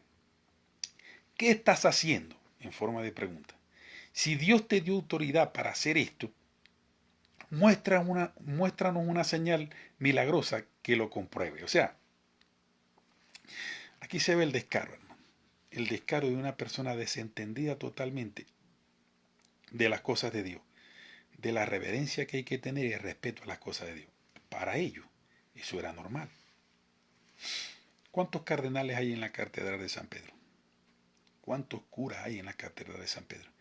¿qué estás haciendo? En forma de pregunta. Si Dios te dio autoridad para hacer esto, muéstranos una señal milagrosa que lo compruebe. O sea, aquí se ve el descaro, hermano. El descaro de una persona desentendida totalmente de las cosas de Dios, de la reverencia que hay que tener y el respeto a las cosas de Dios. Para ellos, eso era normal. ¿Cuántos cardenales hay en la catedral de San Pedro? ¿Cuántos curas hay en la catedral de San Pedro?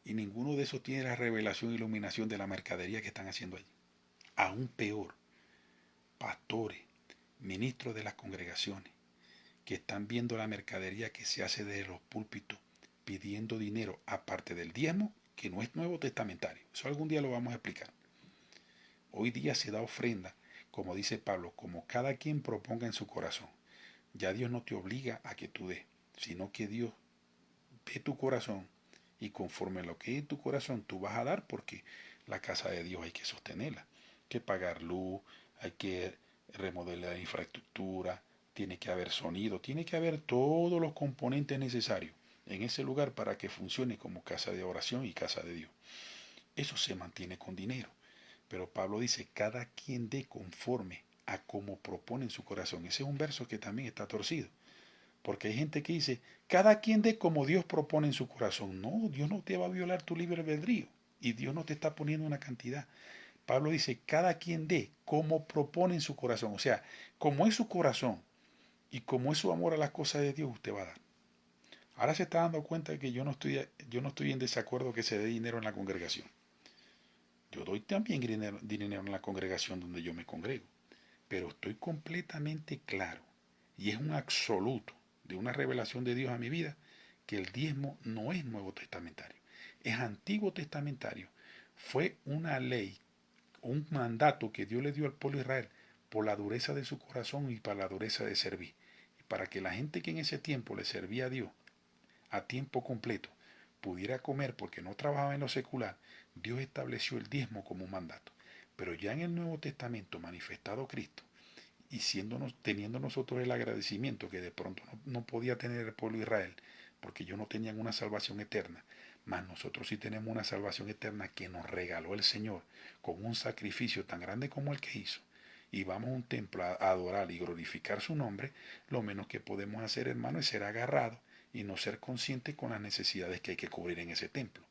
Y ninguno de esos tiene la revelación e iluminación de la mercadería que están haciendo allí. Aún peor, pastores, ministros de las congregaciones, que están viendo la mercadería que se hace desde los púlpitos, pidiendo dinero aparte del diezmo, que no es nuevo testamentario. Eso algún día lo vamos a explicar. Hoy día se da ofrenda, como dice Pablo, como cada quien proponga en su corazón. Ya Dios no te obliga a que tú des, sino que Dios ve tu corazón y conforme a lo que es en tu corazón tú vas a dar, porque la casa de Dios hay que sostenerla. Hay que pagar luz, hay que remodelar la infraestructura, tiene que haber sonido, tiene que haber todos los componentes necesarios en ese lugar para que funcione como casa de oración y casa de Dios. Eso se mantiene con dinero. Pero Pablo dice, cada quien dé conforme a como propone en su corazón. Ese es un verso que también está torcido. Porque hay gente que dice, cada quien dé como Dios propone en su corazón. No, Dios no te va a violar tu libre albedrío. Y Dios no te está poniendo una cantidad. Pablo dice, cada quien dé como propone en su corazón. O sea, como es su corazón y como es su amor a las cosas de Dios, usted va a dar. Ahora se está dando cuenta de que yo no estoy en desacuerdo que se dé dinero en la congregación. Yo doy también dinero en la congregación donde yo me congrego. Pero estoy completamente claro, y es un absoluto de una revelación de Dios a mi vida, que el diezmo no es nuevo testamentario, es antiguo testamentario. Fue una ley, un mandato que Dios le dio al pueblo de Israel por la dureza de su corazón y para la dureza de servir. Y para que la gente que en ese tiempo le servía a Dios a tiempo completo pudiera comer porque no trabajaba en lo secular, Dios estableció el diezmo como un mandato. Pero ya en el Nuevo Testamento manifestado Cristo, y teniendo nosotros el agradecimiento que de pronto no podía tener el pueblo de Israel, porque ellos no tenían una salvación eterna, mas nosotros sí tenemos una salvación eterna que nos regaló el Señor con un sacrificio tan grande como el que hizo, y vamos a un templo a adorar y glorificar su nombre, lo menos que podemos hacer, hermano, es ser agarrados y no ser conscientes con las necesidades que hay que cubrir en ese templo,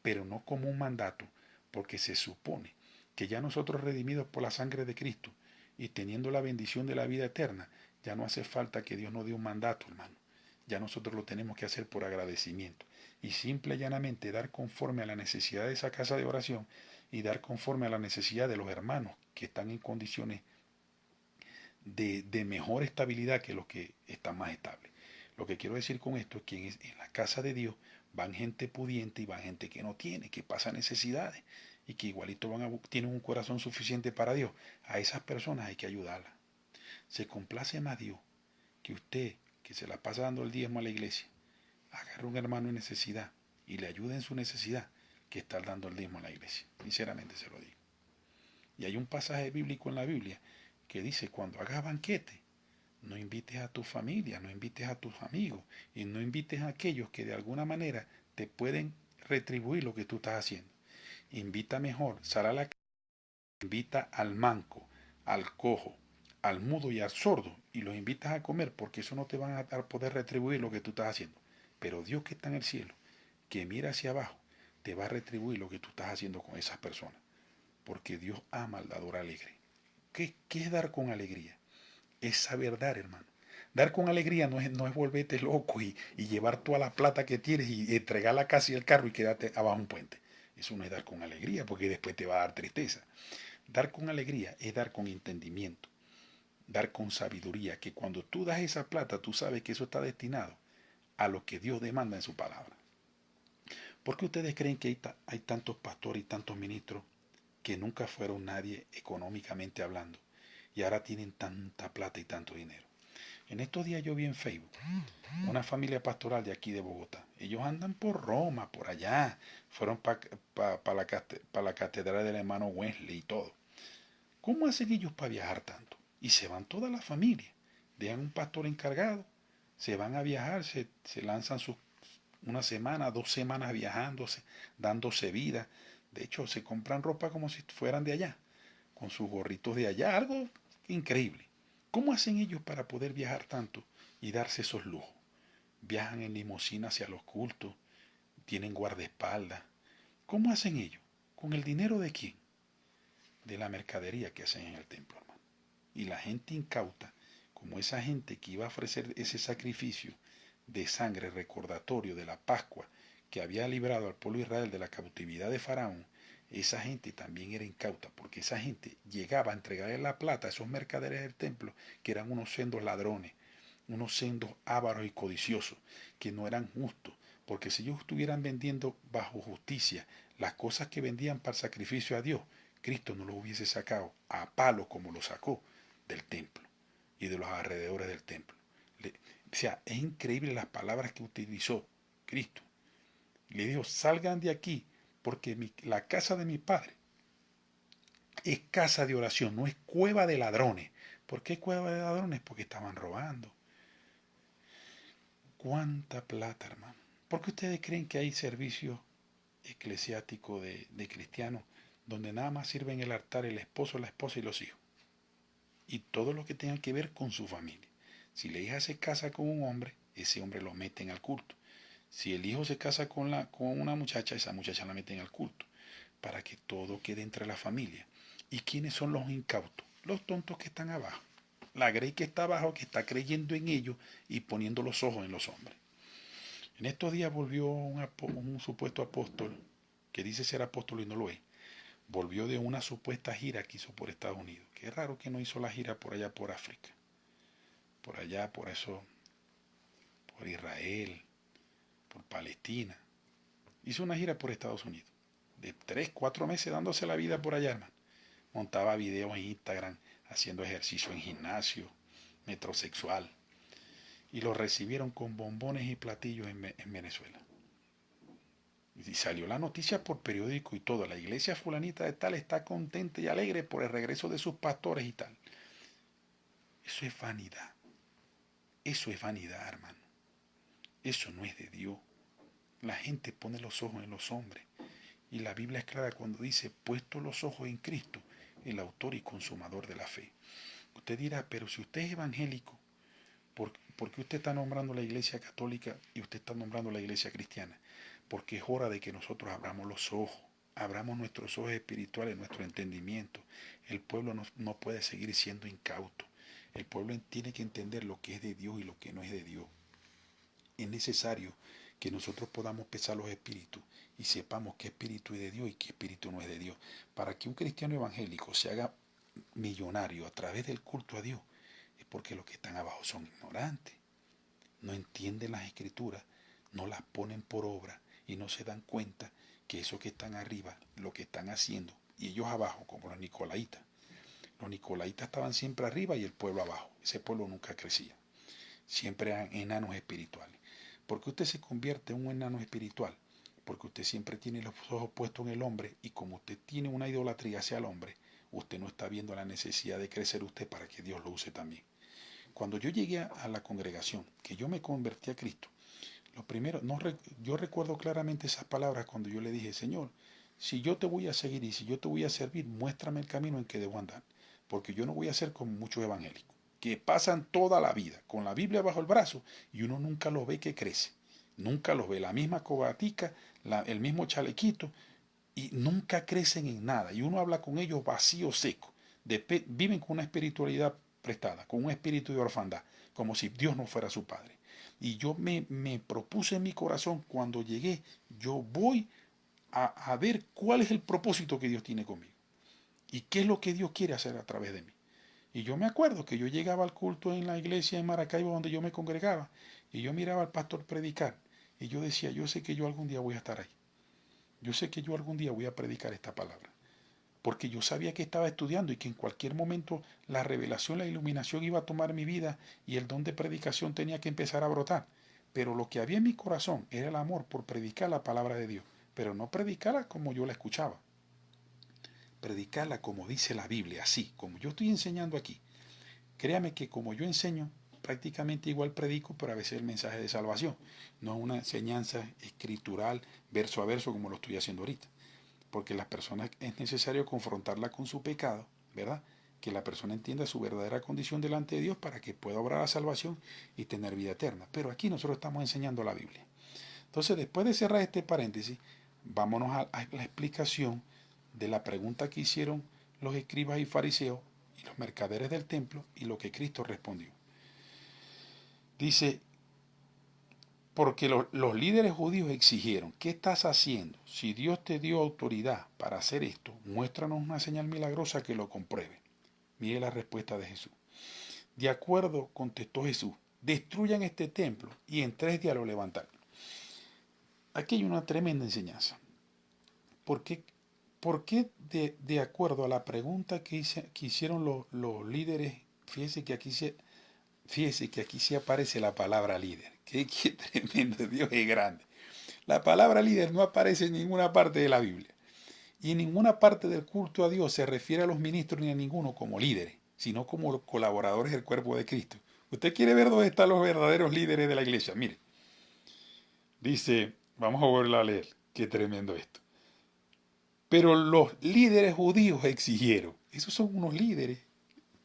pero no como un mandato, porque se supone que ya nosotros redimidos por la sangre de Cristo, y teniendo la bendición de la vida eterna, ya no hace falta que Dios nos dé un mandato, hermano. Ya nosotros lo tenemos que hacer por agradecimiento. Y simple y llanamente dar conforme a la necesidad de esa casa de oración y dar conforme a la necesidad de los hermanos que están en condiciones de mejor estabilidad que los que están más estables. Lo que quiero decir con esto es que en la casa de Dios van gente pudiente y van gente que no tiene, que pasa necesidades y que igualito tienen un corazón suficiente para Dios. A esas personas hay que ayudarlas. Se complace más Dios que usted, que se la pasa dando el diezmo a la iglesia, agarre un hermano en necesidad y le ayude en su necesidad, que estar dando el diezmo a la iglesia. Sinceramente se lo digo. Y hay un pasaje bíblico en la Biblia que dice, cuando hagas banquete, no invites a tu familia, no invites a tus amigos y no invites a aquellos que de alguna manera te pueden retribuir lo que tú estás haciendo. Invita mejor, sal a la calle, invita al manco, al cojo, al mudo y al sordo y los invitas a comer porque eso no te van a poder retribuir lo que tú estás haciendo. Pero Dios que está en el cielo, que mira hacia abajo, te va a retribuir lo que tú estás haciendo con esas personas. Porque Dios ama al dador alegre. ¿Qué es dar con alegría? Es saber dar, hermano. Dar con alegría no es volverte loco y llevar toda la plata que tienes y entregarla casi al carro y quedarte abajo un puente. Eso no es dar con alegría, porque después te va a dar tristeza. Dar con alegría es dar con entendimiento, dar con sabiduría, que cuando tú das esa plata, tú sabes que eso está destinado a lo que Dios demanda en su palabra. ¿Por qué ustedes creen que hay tantos pastores y tantos ministros que nunca fueron nadie económicamente hablando y ahora tienen tanta plata y tanto dinero? En estos días yo vi en Facebook una familia pastoral de aquí de Bogotá. Ellos andan por Roma, por allá. Fueron para la catedral del hermano Wesley y todo. ¿Cómo hacen ellos para viajar tanto? Y se van toda la familia. Dejan un pastor encargado. Se van a viajar, se lanzan una semana, 2 semanas viajándose, dándose vida. De hecho, se compran ropa como si fueran de allá, con sus gorritos de allá. Algo increíble. ¿Cómo hacen ellos para poder viajar tanto y darse esos lujos? Viajan en limusina hacia los cultos, tienen guardaespaldas. ¿Cómo hacen ellos? ¿Con el dinero de quién? De la mercadería que hacen en el templo, hermano. Y la gente incauta, como esa gente que iba a ofrecer ese sacrificio de sangre recordatorio de la Pascua que había librado al pueblo de Israel de la cautividad de Faraón, esa gente también era incauta, porque esa gente llegaba a entregarle la plata a esos mercaderes del templo, que eran unos sendos ladrones, unos sendos ávaros y codiciosos, que no eran justos, porque si ellos estuvieran vendiendo bajo justicia las cosas que vendían para el sacrificio a Dios, Cristo no los hubiese sacado a palo como lo sacó del templo y de los alrededores del templo. O sea, es increíble las palabras que utilizó Cristo. Le dijo, salgan de aquí, porque la casa de mi padre es casa de oración, no es cueva de ladrones. ¿Por qué cueva de ladrones? Porque estaban robando. ¿Cuánta plata, hermano? ¿Por qué ustedes creen que hay servicios eclesiásticos de cristianos donde nada más sirven el altar el esposo, la esposa y los hijos? Y todo lo que tenga que ver con su familia. Si la hija se casa con un hombre, ese hombre lo meten al culto. Si el hijo se casa con una muchacha, esa muchacha la meten al culto. Para que todo quede entre la familia. ¿Y quiénes son los incautos? Los tontos que están abajo. La grey que está abajo, que está creyendo en ellos y poniendo los ojos en los hombres. En estos días volvió un supuesto apóstol, que dice ser apóstol y no lo es, volvió de una supuesta gira que hizo por Estados Unidos. Qué raro que no hizo la gira por allá por África. Por allá, por eso, por Israel, por Palestina. Hizo una gira por Estados Unidos. De 3, 4 meses dándose la vida por allá, hermano. Montaba videos en Instagram, haciendo ejercicio en gimnasio, metrosexual. Y lo recibieron con bombones y platillos en Venezuela. Y salió la noticia por periódico y todo. La iglesia fulanita de tal está contenta y alegre por el regreso de sus pastores y tal. Eso es vanidad. Eso es vanidad, hermano. Eso no es de Dios. La gente pone los ojos en los hombres. Y la Biblia es clara cuando dice, puesto los ojos en Cristo, el autor y consumador de la fe. Usted dirá, pero si usted es evangélico, ¿por qué usted está nombrando la iglesia católica y usted está nombrando la iglesia cristiana? Porque es hora de que nosotros abramos los ojos, abramos nuestros ojos espirituales, nuestro entendimiento. El pueblo no puede seguir siendo incauto. El pueblo tiene que entender lo que es de Dios y lo que no es de Dios. Es necesario que nosotros podamos pesar los espíritus y sepamos qué espíritu es de Dios y qué espíritu no es de Dios. Para que un cristiano evangélico se haga millonario a través del culto a Dios, es porque los que están abajo son ignorantes, no entienden las escrituras, no las ponen por obra y no se dan cuenta que esos que están arriba, lo que están haciendo, y ellos abajo, como los nicolaitas estaban siempre arriba y el pueblo abajo, ese pueblo nunca crecía, siempre eran enanos espirituales. ¿Por qué usted se convierte en un enano espiritual? Porque usted siempre tiene los ojos puestos en el hombre y como usted tiene una idolatría hacia el hombre, usted no está viendo la necesidad de crecer usted para que Dios lo use también. Cuando yo llegué a la congregación, que yo me convertí a Cristo, lo primero, yo recuerdo claramente esas palabras cuando yo le dije, Señor, si yo te voy a seguir y si yo te voy a servir, muéstrame el camino en que debo andar, porque yo no voy a ser como muchos evangélicos, que pasan toda la vida con la Biblia bajo el brazo y uno nunca los ve que crece, nunca los ve, la misma cobatica, el mismo chalequito, y nunca crecen en nada, y uno habla con ellos vacío, seco, viven con una espiritualidad prestada, con un espíritu de orfandad, como si Dios no fuera su Padre. Y yo me propuse en mi corazón cuando llegué, yo voy a ver cuál es el propósito que Dios tiene conmigo y qué es lo que Dios quiere hacer a través de mí. Y yo me acuerdo que yo llegaba al culto en la iglesia en Maracaibo donde yo me congregaba y yo miraba al pastor predicar y yo decía, yo sé que yo algún día voy a estar ahí. Yo sé que yo algún día voy a predicar esta palabra. porque yo sabía que estaba estudiando y que en cualquier momento la revelación, la iluminación iba a tomar mi vida y el don de predicación tenía que empezar a brotar. Pero lo que había en mi corazón era el amor por predicar la palabra de Dios, pero no predicarla como yo la escuchaba, predicarla como dice la Biblia, así como yo estoy enseñando aquí. Créame que como yo enseño, prácticamente igual predico, pero a veces el mensaje de salvación, no es una enseñanza escritural, verso a verso, como lo estoy haciendo ahorita. Porque las personas es necesario confrontarla con su pecado, ¿verdad? Que la persona entienda su verdadera condición delante de Dios para que pueda obrar la salvación y tener vida eterna. Pero aquí nosotros estamos enseñando la Biblia. Entonces, después de cerrar este paréntesis, vámonos a la explicación de la pregunta que hicieron los escribas y fariseos y los mercaderes del templo y lo que Cristo respondió. Dice, porque los líderes judíos exigieron, ¿qué estás haciendo? Si Dios te dio autoridad para hacer esto, muéstranos una señal milagrosa que lo compruebe. Mire la respuesta de Jesús. De acuerdo, contestó Jesús, destruyan este templo y en 3 días lo levantaré. Aquí hay una tremenda enseñanza. ¿Por qué de acuerdo a la pregunta que hicieron los líderes, fíjese que aquí se aparece la palabra líder? Qué tremendo, Dios es grande. La palabra líder no aparece en ninguna parte de la Biblia. Y en ninguna parte del culto a Dios se refiere a los ministros ni a ninguno como líderes, sino como colaboradores del cuerpo de Cristo. ¿Usted quiere ver dónde están los verdaderos líderes de la iglesia? Mire, dice, vamos a volver a leer, qué tremendo esto. Pero los líderes judíos exigieron, esos son unos líderes,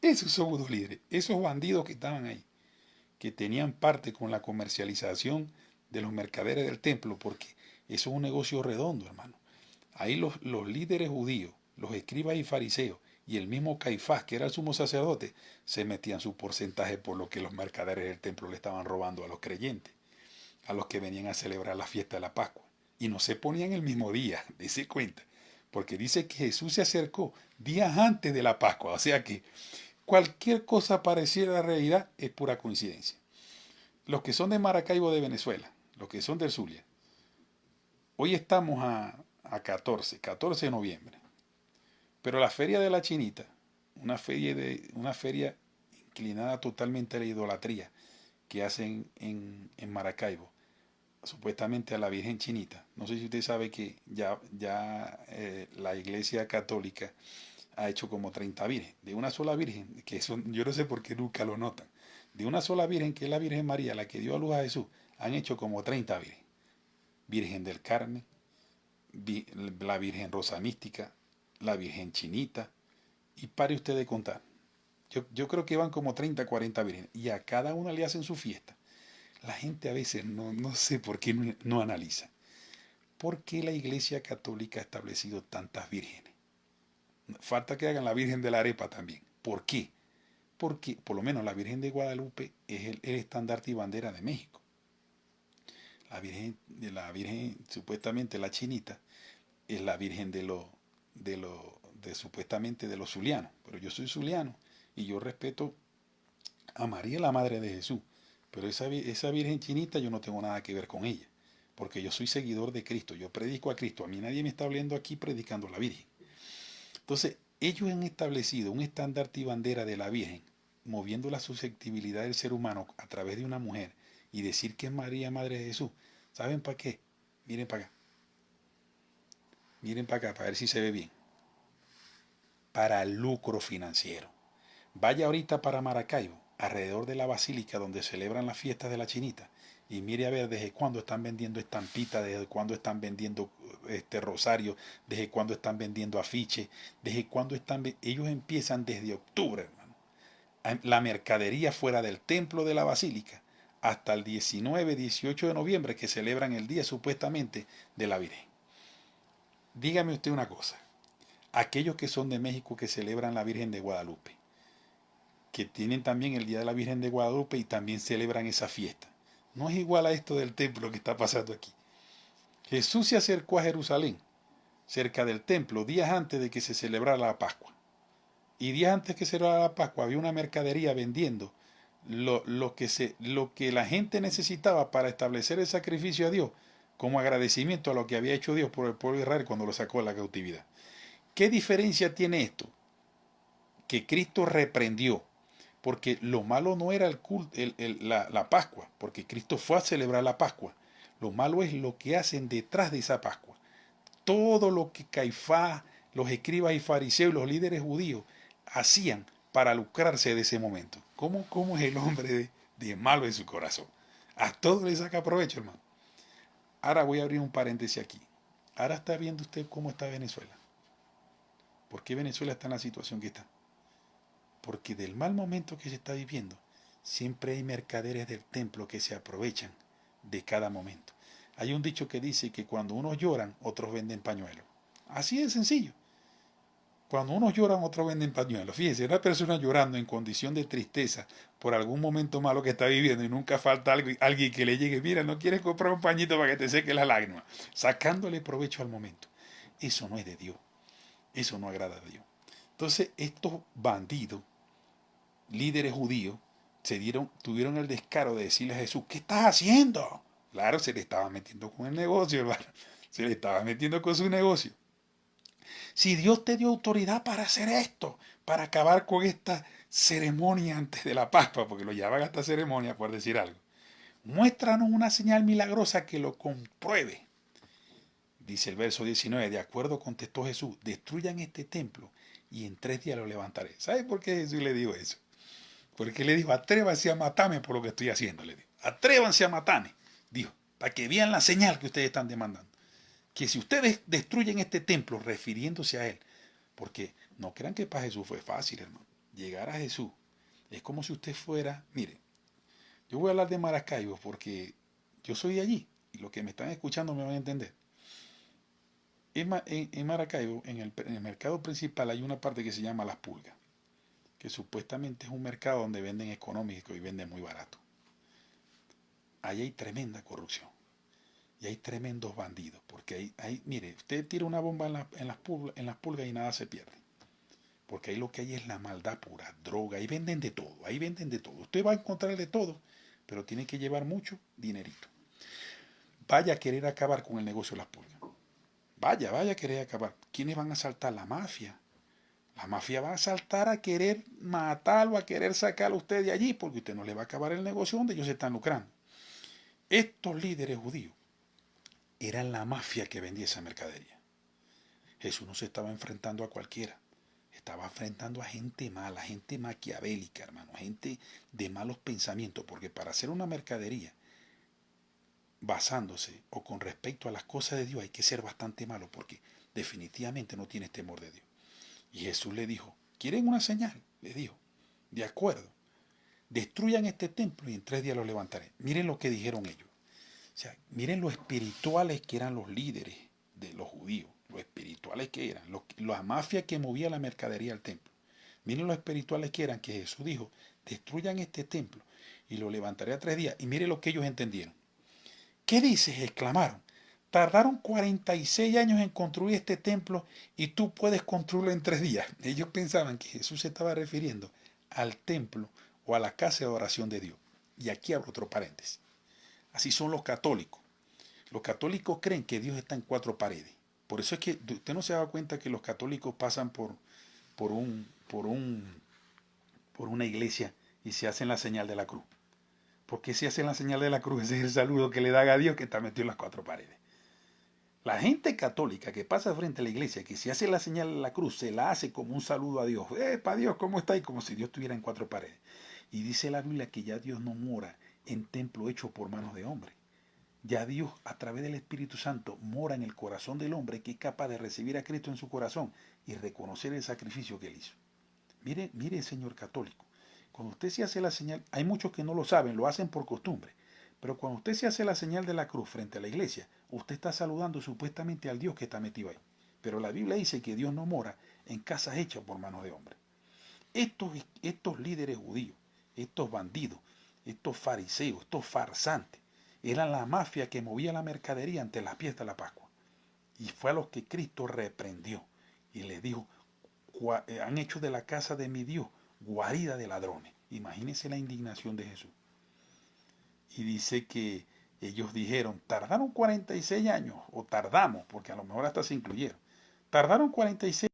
esos bandidos que estaban ahí, que tenían parte con la comercialización de los mercaderes del templo, porque eso es un negocio redondo, hermano. Ahí los líderes judíos, los escribas y fariseos, y el mismo Caifás, que era el sumo sacerdote, se metían su porcentaje por lo que los mercaderes del templo le estaban robando a los creyentes, a los que venían a celebrar la fiesta de la Pascua. Y no se ponían el mismo día, dése cuenta, porque dice que Jesús se acercó días antes de la Pascua, o sea que cualquier cosa parecida a la realidad es pura coincidencia. Los que son de Maracaibo de Venezuela, los que son del Zulia, hoy estamos a 14 de noviembre, pero la feria de la Chinita, una feria inclinada totalmente a la idolatría que hacen en Maracaibo, supuestamente a la Virgen Chinita. No sé si usted sabe que ya la Iglesia Católica ha hecho como 30 virgen, de una sola virgen, que eso yo no sé por qué nunca lo notan, de una sola virgen, que es la Virgen María, la que dio a luz a Jesús, han hecho como 30 virgen. Virgen del Carmen, la Virgen Rosa Mística, la Virgen Chinita, y pare usted de contar. Yo creo que van como 30, 40 vírgenes, y a cada una le hacen su fiesta. La gente a veces no sé por qué no analiza. ¿Por qué la Iglesia Católica ha establecido tantas vírgenes? Falta que hagan la Virgen de la Arepa también. ¿Por qué? Porque por lo menos la Virgen de Guadalupe es el estandarte y bandera de México. La Virgen supuestamente la Chinita es la Virgen supuestamente de los zulianos. Pero yo soy zuliano y yo respeto a María, la madre de Jesús. Pero esa Virgen Chinita yo no tengo nada que ver con ella, porque yo soy seguidor de Cristo, yo predico a Cristo, a mí nadie me está hablando aquí predicando a la Virgen. Entonces, ellos han establecido un estandarte y bandera de la Virgen, moviendo la susceptibilidad del ser humano a través de una mujer y decir que es María, madre de Jesús. ¿Saben para qué? Miren para acá. Miren para acá, para ver si se ve bien. Para lucro financiero. Vaya ahorita para Maracaibo, alrededor de la basílica donde celebran las fiestas de la Chinita, y mire a ver desde cuándo están vendiendo estampitas, desde cuándo están vendiendo rosario, desde cuándo están vendiendo afiches, desde cuándo ellos empiezan desde octubre, hermano. La mercadería fuera del templo de la basílica hasta el 19, 18 de noviembre, que celebran el día supuestamente de la Virgen. Dígame usted una cosa, aquellos que son de México que celebran la Virgen de Guadalupe, que tienen también el Día de la Virgen de Guadalupe y también celebran esa fiesta. No es igual a esto del templo que está pasando aquí. Jesús se acercó a Jerusalén, cerca del templo, días antes de que se celebrara la Pascua. Y días antes que se celebrara la Pascua había una mercadería vendiendo lo que la gente necesitaba para establecer el sacrificio a Dios, como agradecimiento a lo que había hecho Dios por el pueblo de Israel cuando lo sacó de la cautividad. ¿Qué diferencia tiene esto? Que Cristo reprendió, porque lo malo no era el culto, la Pascua, porque Cristo fue a celebrar la Pascua. Lo malo es lo que hacen detrás de esa Pascua. Todo lo que Caifás, los escribas y fariseos y los líderes judíos hacían para lucrarse de ese momento. ¿Cómo es el hombre de malo en su corazón? A todo le saca provecho, hermano. Ahora voy a abrir un paréntesis aquí. Ahora está viendo usted cómo está Venezuela. ¿Por qué Venezuela está en la situación que está? Porque del mal momento que se está viviendo, siempre hay mercaderes del templo que se aprovechan de cada momento. Hay un dicho que dice que cuando unos lloran, otros venden pañuelos. Así de sencillo. Cuando unos lloran, otros venden pañuelos. Fíjense, una persona llorando en condición de tristeza por algún momento malo que está viviendo y nunca falta alguien que le llegue, mira, no quieres comprar un pañito para que te seque las lágrimas, sacándole provecho al momento. Eso no es de Dios. Eso no agrada a Dios. Entonces, estos bandidos, líderes judíos, tuvieron el descaro de decirle a Jesús, ¿qué estás haciendo? Claro, se le estaba metiendo con el negocio, hermano. Se le estaba metiendo con su negocio. Si Dios te dio autoridad para hacer esto, para acabar con esta ceremonia antes de la Pascua, porque lo llaman hasta ceremonia, por decir algo, muéstranos una señal milagrosa que lo compruebe. Dice el verso 19, de acuerdo contestó Jesús, destruyan este templo y en 3 días lo levantaré. ¿Sabe por qué Jesús le dijo eso? Porque le dijo, atrévanse a matarme por lo que estoy haciendo. Le dijo, atrévanse a matarme. Dijo, para que vean la señal que ustedes están demandando. Que si ustedes destruyen este templo, refiriéndose a él, porque no crean que para Jesús fue fácil, hermano. Llegar a Jesús es como si usted fuera, mire, yo voy a hablar de Maracaibo porque yo soy de allí y los que me están escuchando me van a entender. En Maracaibo, en el mercado principal, hay una parte que se llama Las Pulgas, que supuestamente es un mercado donde venden económico y venden muy barato. Ahí hay tremenda corrupción y hay tremendos bandidos, porque mire, usted tira una bomba en las pulgas y nada se pierde. Porque ahí lo que hay es la maldad pura, droga, ahí venden de todo, ahí venden de todo. Usted va a encontrar de todo, pero tiene que llevar mucho dinerito. Vaya a querer acabar con el negocio de las pulgas. Vaya a querer acabar. ¿Quiénes van a saltar? La mafia. La mafia va a saltar a querer matarlo, a querer sacarlo a usted de allí, porque usted no le va a acabar el negocio donde ellos se están lucrando. Estos líderes judíos eran la mafia que vendía esa mercadería. Jesús no se estaba enfrentando a cualquiera. Estaba enfrentando a gente mala, gente maquiavélica, hermano, gente de malos pensamientos, porque para hacer una mercadería basándose o con respecto a las cosas de Dios hay que ser bastante malo, porque definitivamente no tienes temor de Dios. Y Jesús le dijo, ¿quieren una señal? Le dijo, de acuerdo, destruyan este templo y en 3 días lo levantaré. Miren lo que dijeron ellos. O sea, miren lo espirituales que eran los líderes de los judíos, lo espirituales que eran, la mafia que movía la mercadería al templo. Miren lo espirituales que eran, que Jesús dijo, destruyan este templo y lo levantaré a 3 días. Y miren lo que ellos entendieron. ¿Qué dices? Exclamaron. Tardaron 46 años en construir este templo y tú puedes construirlo en 3 días. Ellos pensaban que Jesús se estaba refiriendo al templo o a la casa de oración de Dios. Y aquí abro otro paréntesis. Así son los católicos. Los católicos creen que Dios está en 4 paredes. Por eso es que usted no se da cuenta que los católicos pasan por una iglesia y se hacen la señal de la cruz. ¿Por qué se hacen la señal de la cruz? Ese es el saludo que le dan a Dios que está metido en las 4 paredes. La gente católica que pasa frente a la iglesia, que se hace la señal de la cruz, se la hace como un saludo a Dios. ¡Epa Dios, ¿cómo está? Y como si Dios estuviera en 4 paredes. Y dice la Biblia que ya Dios no mora en templo hecho por manos de hombre. Ya Dios, a través del Espíritu Santo, mora en el corazón del hombre que es capaz de recibir a Cristo en su corazón y reconocer el sacrificio que él hizo. Mire, señor católico, cuando usted se hace la señal, hay muchos que no lo saben, lo hacen por costumbre, pero cuando usted se hace la señal de la cruz frente a la iglesia, usted está saludando supuestamente al Dios que está metido ahí. Pero la Biblia dice que Dios no mora en casas hechas por manos de hombre. Estos líderes judíos, estos bandidos, estos fariseos, estos farsantes, eran la mafia que movía la mercadería ante la fiesta de la Pascua. Y fue a los que Cristo reprendió y les dijo, han hecho de la casa de mi Dios guarida de ladrones. Imagínense la indignación de Jesús. Y dice que ellos dijeron, tardaron 46 años, o tardamos, porque a lo mejor hasta se incluyeron. Tardaron 46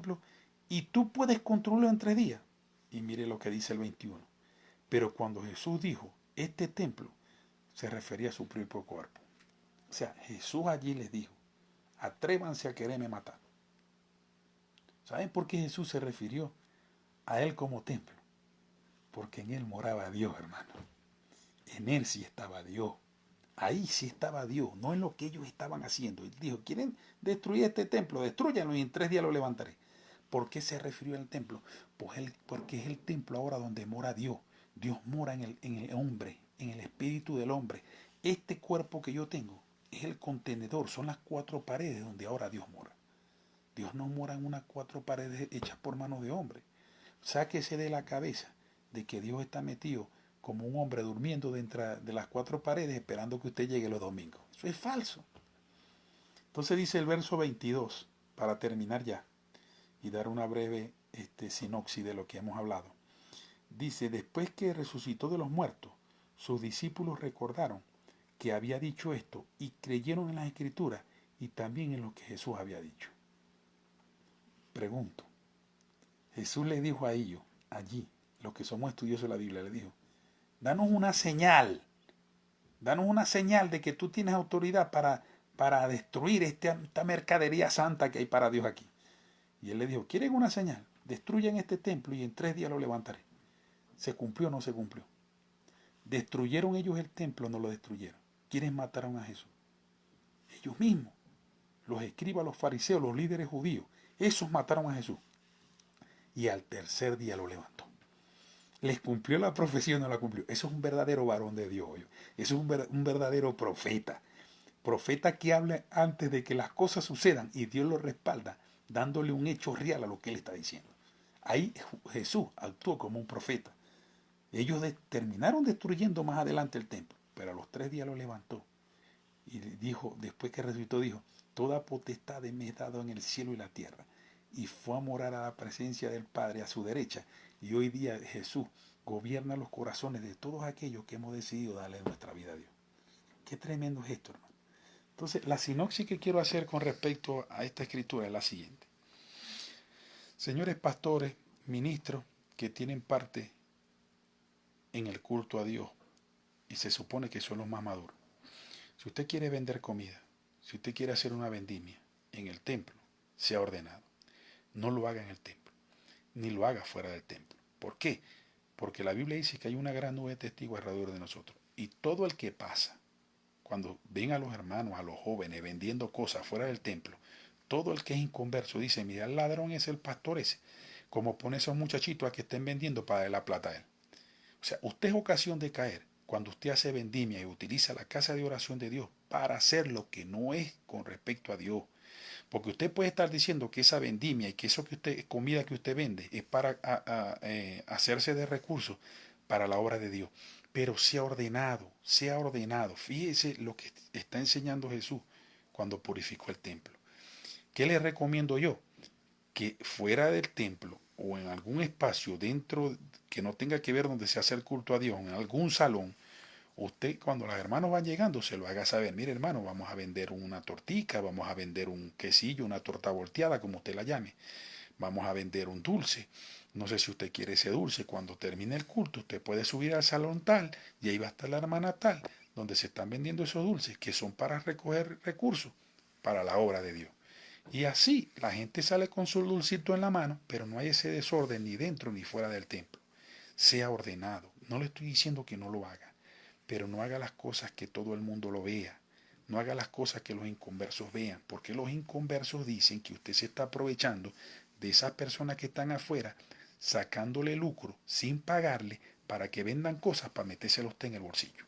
templo y tú puedes construirlo en 3 días. Y mire lo que dice el 21. Pero cuando Jesús dijo, este templo, se refería a su propio cuerpo. O sea, Jesús allí les dijo, atrévanse a quererme matar. ¿Saben por qué Jesús se refirió a él como templo? Porque en él moraba Dios, hermano. En él sí estaba Dios. Ahí sí estaba Dios, no en lo que ellos estaban haciendo. Él dijo, ¿quieren destruir este templo? Destrúyanlo y en 3 días lo levantaré. ¿Por qué se refirió al templo? Pues porque es el templo ahora donde mora Dios. Dios mora en el hombre, en el espíritu del hombre. Este cuerpo que yo tengo es el contenedor, son las 4 paredes donde ahora Dios mora. Dios no mora en unas 4 paredes hechas por manos de hombre. Sáquese de la cabeza de que Dios está metido como un hombre durmiendo dentro de las 4 paredes esperando que usted llegue los domingos. Eso es falso. Entonces dice el verso 22, para terminar ya y dar una breve sinopsis de lo que hemos hablado. Dice, después que resucitó de los muertos, sus discípulos recordaron que había dicho esto y creyeron en las Escrituras y también en lo que Jesús había dicho. Pregunto, Jesús le dijo a ellos, allí, los que somos estudiosos de la Biblia, le dijo, danos una señal de que tú tienes autoridad para destruir esta mercadería santa que hay para Dios aquí. Y él le dijo, ¿quieren una señal? Destruyan este templo y en 3 días lo levantaré. ¿Se cumplió o no se cumplió? ¿Destruyeron ellos el templo o no lo destruyeron? ¿Quiénes mataron a Jesús? Ellos mismos. Los escribas, los fariseos, los líderes judíos. Esos mataron a Jesús. Y al 3er día lo levantó. ¿Les cumplió la profecía o no la cumplió? Eso es un verdadero varón de Dios. Eso es un verdadero profeta. Profeta que habla antes de que las cosas sucedan y Dios lo respalda, dándole un hecho real a lo que él está diciendo. Ahí Jesús actuó como un profeta. Ellos terminaron destruyendo más adelante el templo, pero a los 3 días lo levantó. Y dijo, después que resucitó, dijo, toda potestad me es dado en el cielo y la tierra. Y fue a morar a la presencia del Padre a su derecha. Y hoy día Jesús gobierna los corazones de todos aquellos que hemos decidido darle nuestra vida a Dios. Qué tremendo es esto, hermano. Entonces, la sinopsis que quiero hacer con respecto a esta escritura es la siguiente. Señores pastores, ministros que tienen parte en el culto a Dios y se supone que son los más maduros. Si usted quiere vender comida, si usted quiere hacer una vendimia en el templo, sea ordenado. No lo haga en el templo, ni lo haga fuera del templo. ¿Por qué? Porque la Biblia dice que hay una gran nube de testigos alrededor de nosotros. Y todo el que pasa, cuando ven a los hermanos, a los jóvenes vendiendo cosas fuera del templo, todo el que es inconverso dice, mira, el ladrón es el pastor ese. Como pone a esos muchachitos a que estén vendiendo para darle la plata a él. O sea, usted es ocasión de caer cuando usted hace vendimia y utiliza la casa de oración de Dios para hacer lo que no es con respecto a Dios. Porque usted puede estar diciendo que esa vendimia y que eso que usted, comida que usted vende es para hacerse de recursos para la obra de Dios. Pero sea ordenado, sea ordenado. Fíjese lo que está enseñando Jesús cuando purificó el templo. ¿Qué le recomiendo yo? Que fuera del templo o en algún espacio dentro que no tenga que ver donde se hace el culto a Dios, en algún salón, usted cuando los hermanos van llegando se lo haga saber, mire hermano, vamos a vender una tortica, vamos a vender un quesillo, una torta volteada, como usted la llame, vamos a vender un dulce. No sé si usted quiere ese dulce, cuando termine el culto usted puede subir al salón tal y ahí va a estar la hermana tal, donde se están vendiendo esos dulces que son para recoger recursos para la obra de Dios. Y así la gente sale con su dulcito en la mano, pero no hay ese desorden ni dentro ni fuera del templo. Sea ordenado. No le estoy diciendo que no lo haga, pero no haga las cosas que todo el mundo lo vea. No haga las cosas que los inconversos vean, porque los inconversos dicen que usted se está aprovechando de esas personas que están afuera, sacándole lucro sin pagarle para que vendan cosas para metérselo usted en el bolsillo.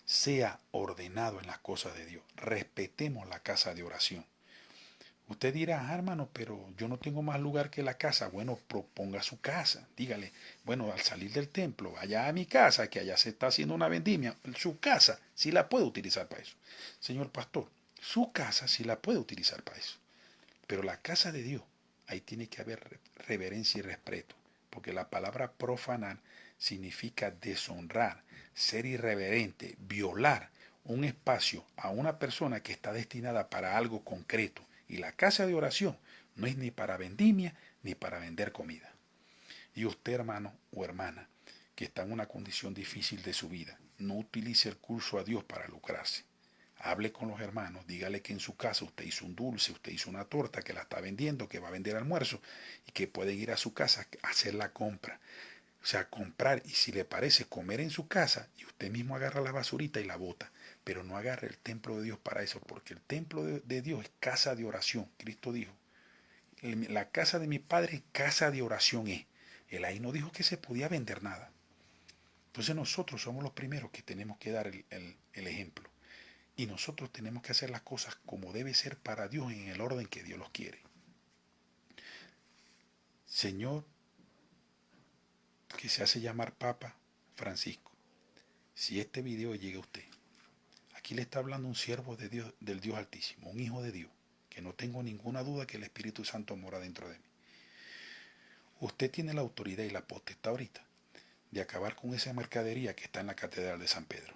Sea ordenado en las cosas de Dios. Respetemos la casa de oración. Usted dirá, hermano, pero yo no tengo más lugar que la casa. Bueno, proponga su casa. Dígale, bueno, al salir del templo, vaya a mi casa, que allá se está haciendo una vendimia. Su casa sí la puede utilizar para eso. Señor pastor, su casa sí la puede utilizar para eso. Pero la casa de Dios, ahí tiene que haber reverencia y respeto. Porque la palabra profanar significa deshonrar, ser irreverente, violar un espacio a una persona que está destinada para algo concreto. Y la casa de oración No es ni para vendimia ni para vender comida. Y usted, hermano o hermana, que está en una condición difícil de su vida, no utilice el curso a Dios para lucrarse. Hable con los hermanos, dígale que en su casa usted hizo un dulce, usted hizo una torta, que la está vendiendo, que va a vender almuerzo y que pueden ir a su casa a hacer la compra. O sea, comprar y si le parece comer en su casa y usted mismo agarra la basurita y la bota. Pero no agarre el templo de Dios para eso, porque el templo de Dios es casa de oración. Cristo dijo, la casa de mi padre es casa de oración es. Él ahí no dijo que se podía vender nada. Entonces nosotros somos los primeros que tenemos que dar el ejemplo. Y nosotros tenemos que hacer las cosas como debe ser para Dios en el orden que Dios los quiere. Señor, que se hace llamar Papa Francisco, si este video llega a usted, aquí le está hablando un siervo de Dios, del Dios Altísimo, un hijo de Dios, que no tengo ninguna duda que el Espíritu Santo mora dentro de mí. Usted tiene la autoridad y la potestad ahorita de acabar con esa mercadería que está en la Catedral de San Pedro.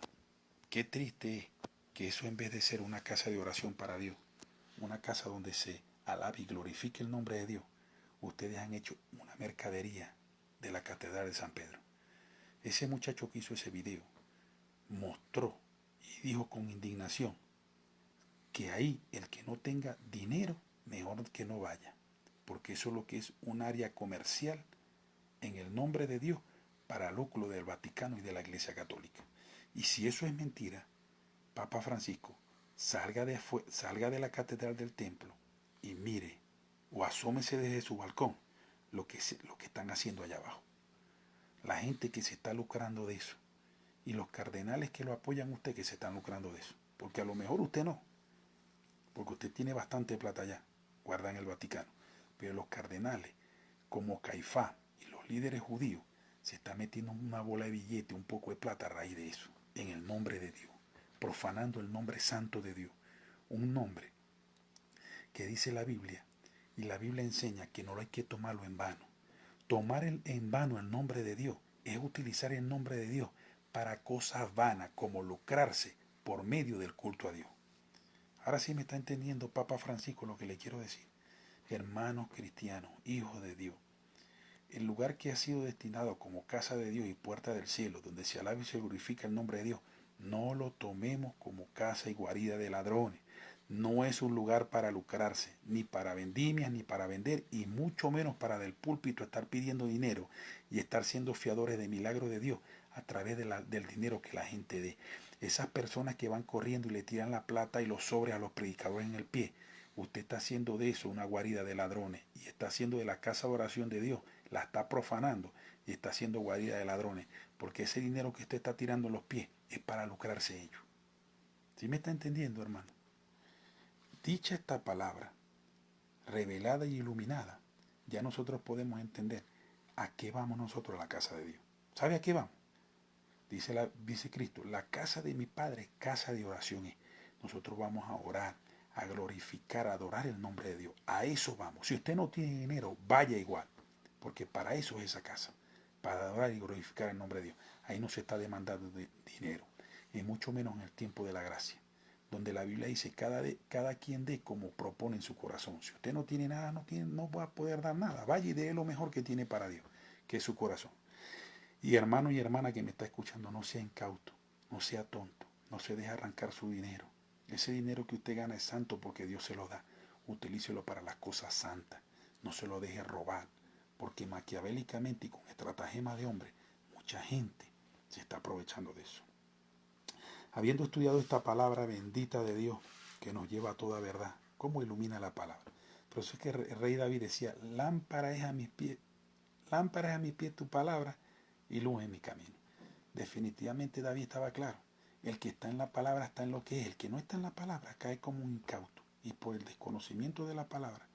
Qué triste es que eso, en vez de ser una casa de oración para Dios, una casa donde se alabe y glorifique el nombre de Dios, ustedes han hecho una mercadería de la Catedral de San Pedro. Ese muchacho que hizo ese video mostró y dijo con indignación que ahí el que no tenga dinero, mejor que no vaya, porque eso es lo que es un área comercial en el nombre de Dios para lucro del Vaticano y de la Iglesia Católica. Y si eso es mentira, Papa Francisco, salga de la catedral del templo y mire o asómese desde su balcón lo que están haciendo allá abajo. La gente que se está lucrando de eso y los cardenales que lo apoyan a usted que se están lucrando de eso. Porque a lo mejor usted no, porque usted tiene bastante plata allá, guarda en el Vaticano. Pero los cardenales, como Caifás y los líderes judíos, se están metiendo una bola de billete, un poco de plata a raíz de eso, en el nombre de Dios, profanando el nombre santo de Dios. Un nombre que dice la Biblia, y la Biblia enseña que no hay que tomarlo en vano. Tomar en vano el nombre de Dios es utilizar el nombre de Dios para cosas vanas, como lucrarse por medio del culto a Dios. Ahora sí me está entendiendo, Papa Francisco, lo que le quiero decir. Hermanos cristianos, hijos de Dios, el lugar que ha sido destinado como casa de Dios y puerta del cielo, donde se alaba y se glorifica el nombre de Dios, no lo tomemos como casa y guarida de ladrones. No es un lugar para lucrarse, ni para vendimias, ni para vender, y mucho menos para del púlpito estar pidiendo dinero y estar siendo fiadores de milagros de Dios a través del dinero que la gente dé. Esas personas que van corriendo y le tiran la plata y los sobres a los predicadores en el pie, usted está haciendo de eso una guarida de ladrones y está haciendo de la casa de oración de Dios, la está profanando y está haciendo guarida de ladrones, porque ese dinero que usted está tirando en los pies es para lucrarse ellos. ¿Sí me está entendiendo, hermano? Dicha esta palabra, revelada y iluminada, ya nosotros podemos entender a qué vamos nosotros a la casa de Dios. ¿Sabe a qué vamos? Dice Cristo, la casa de mi Padre, casa de oración es. Nosotros vamos a orar, a glorificar, a adorar el nombre de Dios. A eso vamos. Si usted no tiene dinero, vaya igual, porque para eso es esa casa, para adorar y glorificar el nombre de Dios. Ahí no se está demandando dinero, y mucho menos en el tiempo de la gracia, donde la Biblia dice, cada quien dé como propone en su corazón. Si usted no tiene nada, no va a poder dar nada. Vaya y dé lo mejor que tiene para Dios, que es su corazón. Y hermano y hermana que me está escuchando, no sea incauto, no sea tonto, no se deje arrancar su dinero. Ese dinero que usted gana es santo porque Dios se lo da. Utilícelo para las cosas santas. No se lo deje robar, porque maquiavélicamente y con estratagema de hombre, mucha gente se está aprovechando de eso. Habiendo estudiado esta palabra bendita de Dios que nos lleva a toda verdad, ¿cómo ilumina la palabra? Por eso es que el rey David decía, lámpara es a mis pies tu palabra y luz en mi camino. Definitivamente David estaba claro. El que está en la palabra está en lo que es. El que no está en la palabra cae como un incauto. Y por el desconocimiento de la palabra,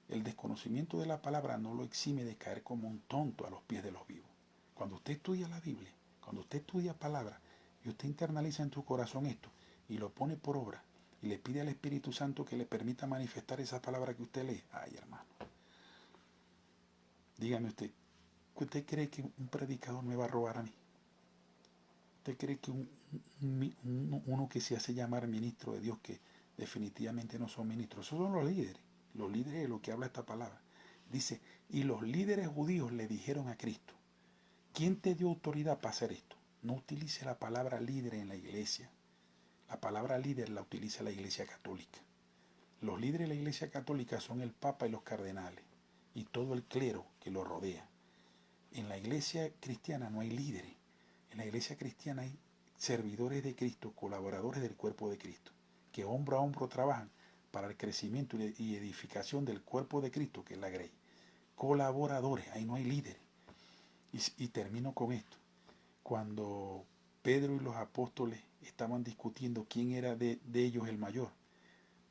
el desconocimiento de la palabra no lo exime de caer como un tonto a los pies de los vivos. Cuando usted estudia la Biblia, cuando usted estudia palabra, y usted internaliza en tu corazón esto, y lo pone por obra, y le pide al Espíritu Santo que le permita manifestar esa palabra que usted lee. Ay, hermano. Dígame ¿usted cree que un predicador me va a robar a mí? ¿Usted cree que uno que se hace llamar ministro de Dios, que definitivamente no son ministros, esos son los líderes, Los líderes de lo que habla esta palabra. Dice, y los líderes judíos le dijeron a Cristo, ¿quién te dio autoridad para hacer esto? No utilice la palabra líder en la iglesia. La palabra líder la utiliza la iglesia católica. Los líderes de la iglesia católica son el papa y los cardenales y todo el clero que lo rodea. En la iglesia cristiana no hay líderes. En la iglesia cristiana hay servidores de Cristo, colaboradores del cuerpo de Cristo, que hombro a hombro trabajan para el crecimiento y edificación del cuerpo de Cristo, que es la grey. Colaboradores, ahí no hay líderes. Y termino con esto. Cuando Pedro y los apóstoles estaban discutiendo quién era de ellos el mayor,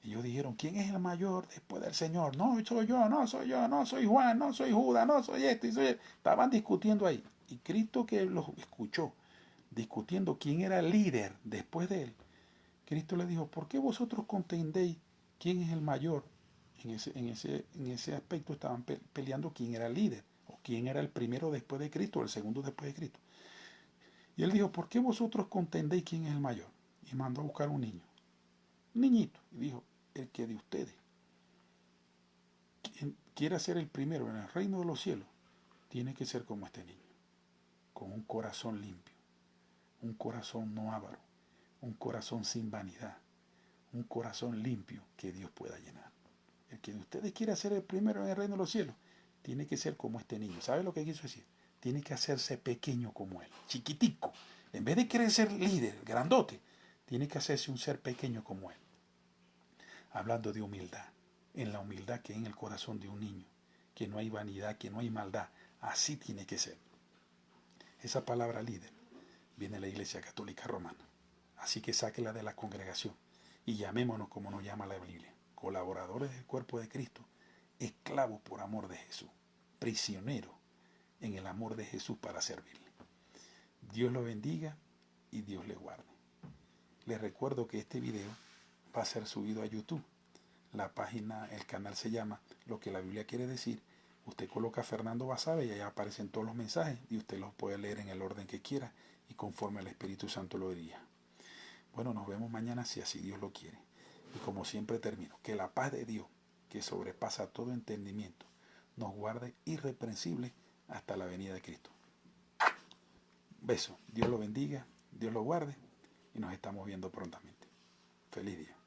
ellos dijeron, ¿quién es el mayor después del Señor? No, soy yo, no soy yo, no soy Juan, no soy Judas, no soy este, y soy este. Estaban discutiendo ahí. Y Cristo, que los escuchó discutiendo quién era el líder después de él, Cristo le dijo, ¿por qué vosotros contendéis quién es el mayor? En ese aspecto estaban peleando quién era el líder, o quién era el primero después de Cristo, o el segundo después de Cristo. Y él dijo, ¿por qué vosotros contendéis quién es el mayor? Y mandó a buscar un niño, un niñito, y dijo, el que de ustedes quien quiera ser el primero en el reino de los cielos, tiene que ser como este niño, con un corazón limpio, un corazón no avaro, un corazón sin vanidad, un corazón limpio que Dios pueda llenar. El que de ustedes quiera ser el primero en el reino de los cielos, tiene que ser como este niño. ¿Sabe lo que quiso decir? Tiene que hacerse pequeño como él, chiquitico. En vez de querer ser líder, grandote, tiene que hacerse un ser pequeño como él. Hablando de humildad, en la humildad que hay en el corazón de un niño, que no hay vanidad, que no hay maldad, así tiene que ser. Esa palabra líder viene de la Iglesia Católica Romana, así que sáquela de la congregación y llamémonos como nos llama la Biblia, colaboradores del cuerpo de Cristo, esclavos por amor de Jesús, prisioneros en el amor de Jesús para servirle. Dios lo bendiga y Dios le guarde. Les recuerdo que este video va a ser subido a YouTube. La página, el canal se llama Lo que la Biblia quiere decir. Usted coloca Fernando Basabe y ahí aparecen todos los mensajes y usted los puede leer en el orden que quiera y conforme el Espíritu Santo lo diría. Bueno, nos vemos mañana si así Dios lo quiere. Y como siempre termino, que la paz de Dios, que sobrepasa todo entendimiento, nos guarde irreprensible hasta la venida de Cristo. Beso. Dios lo bendiga, Dios lo guarde y nos estamos viendo prontamente. Feliz día.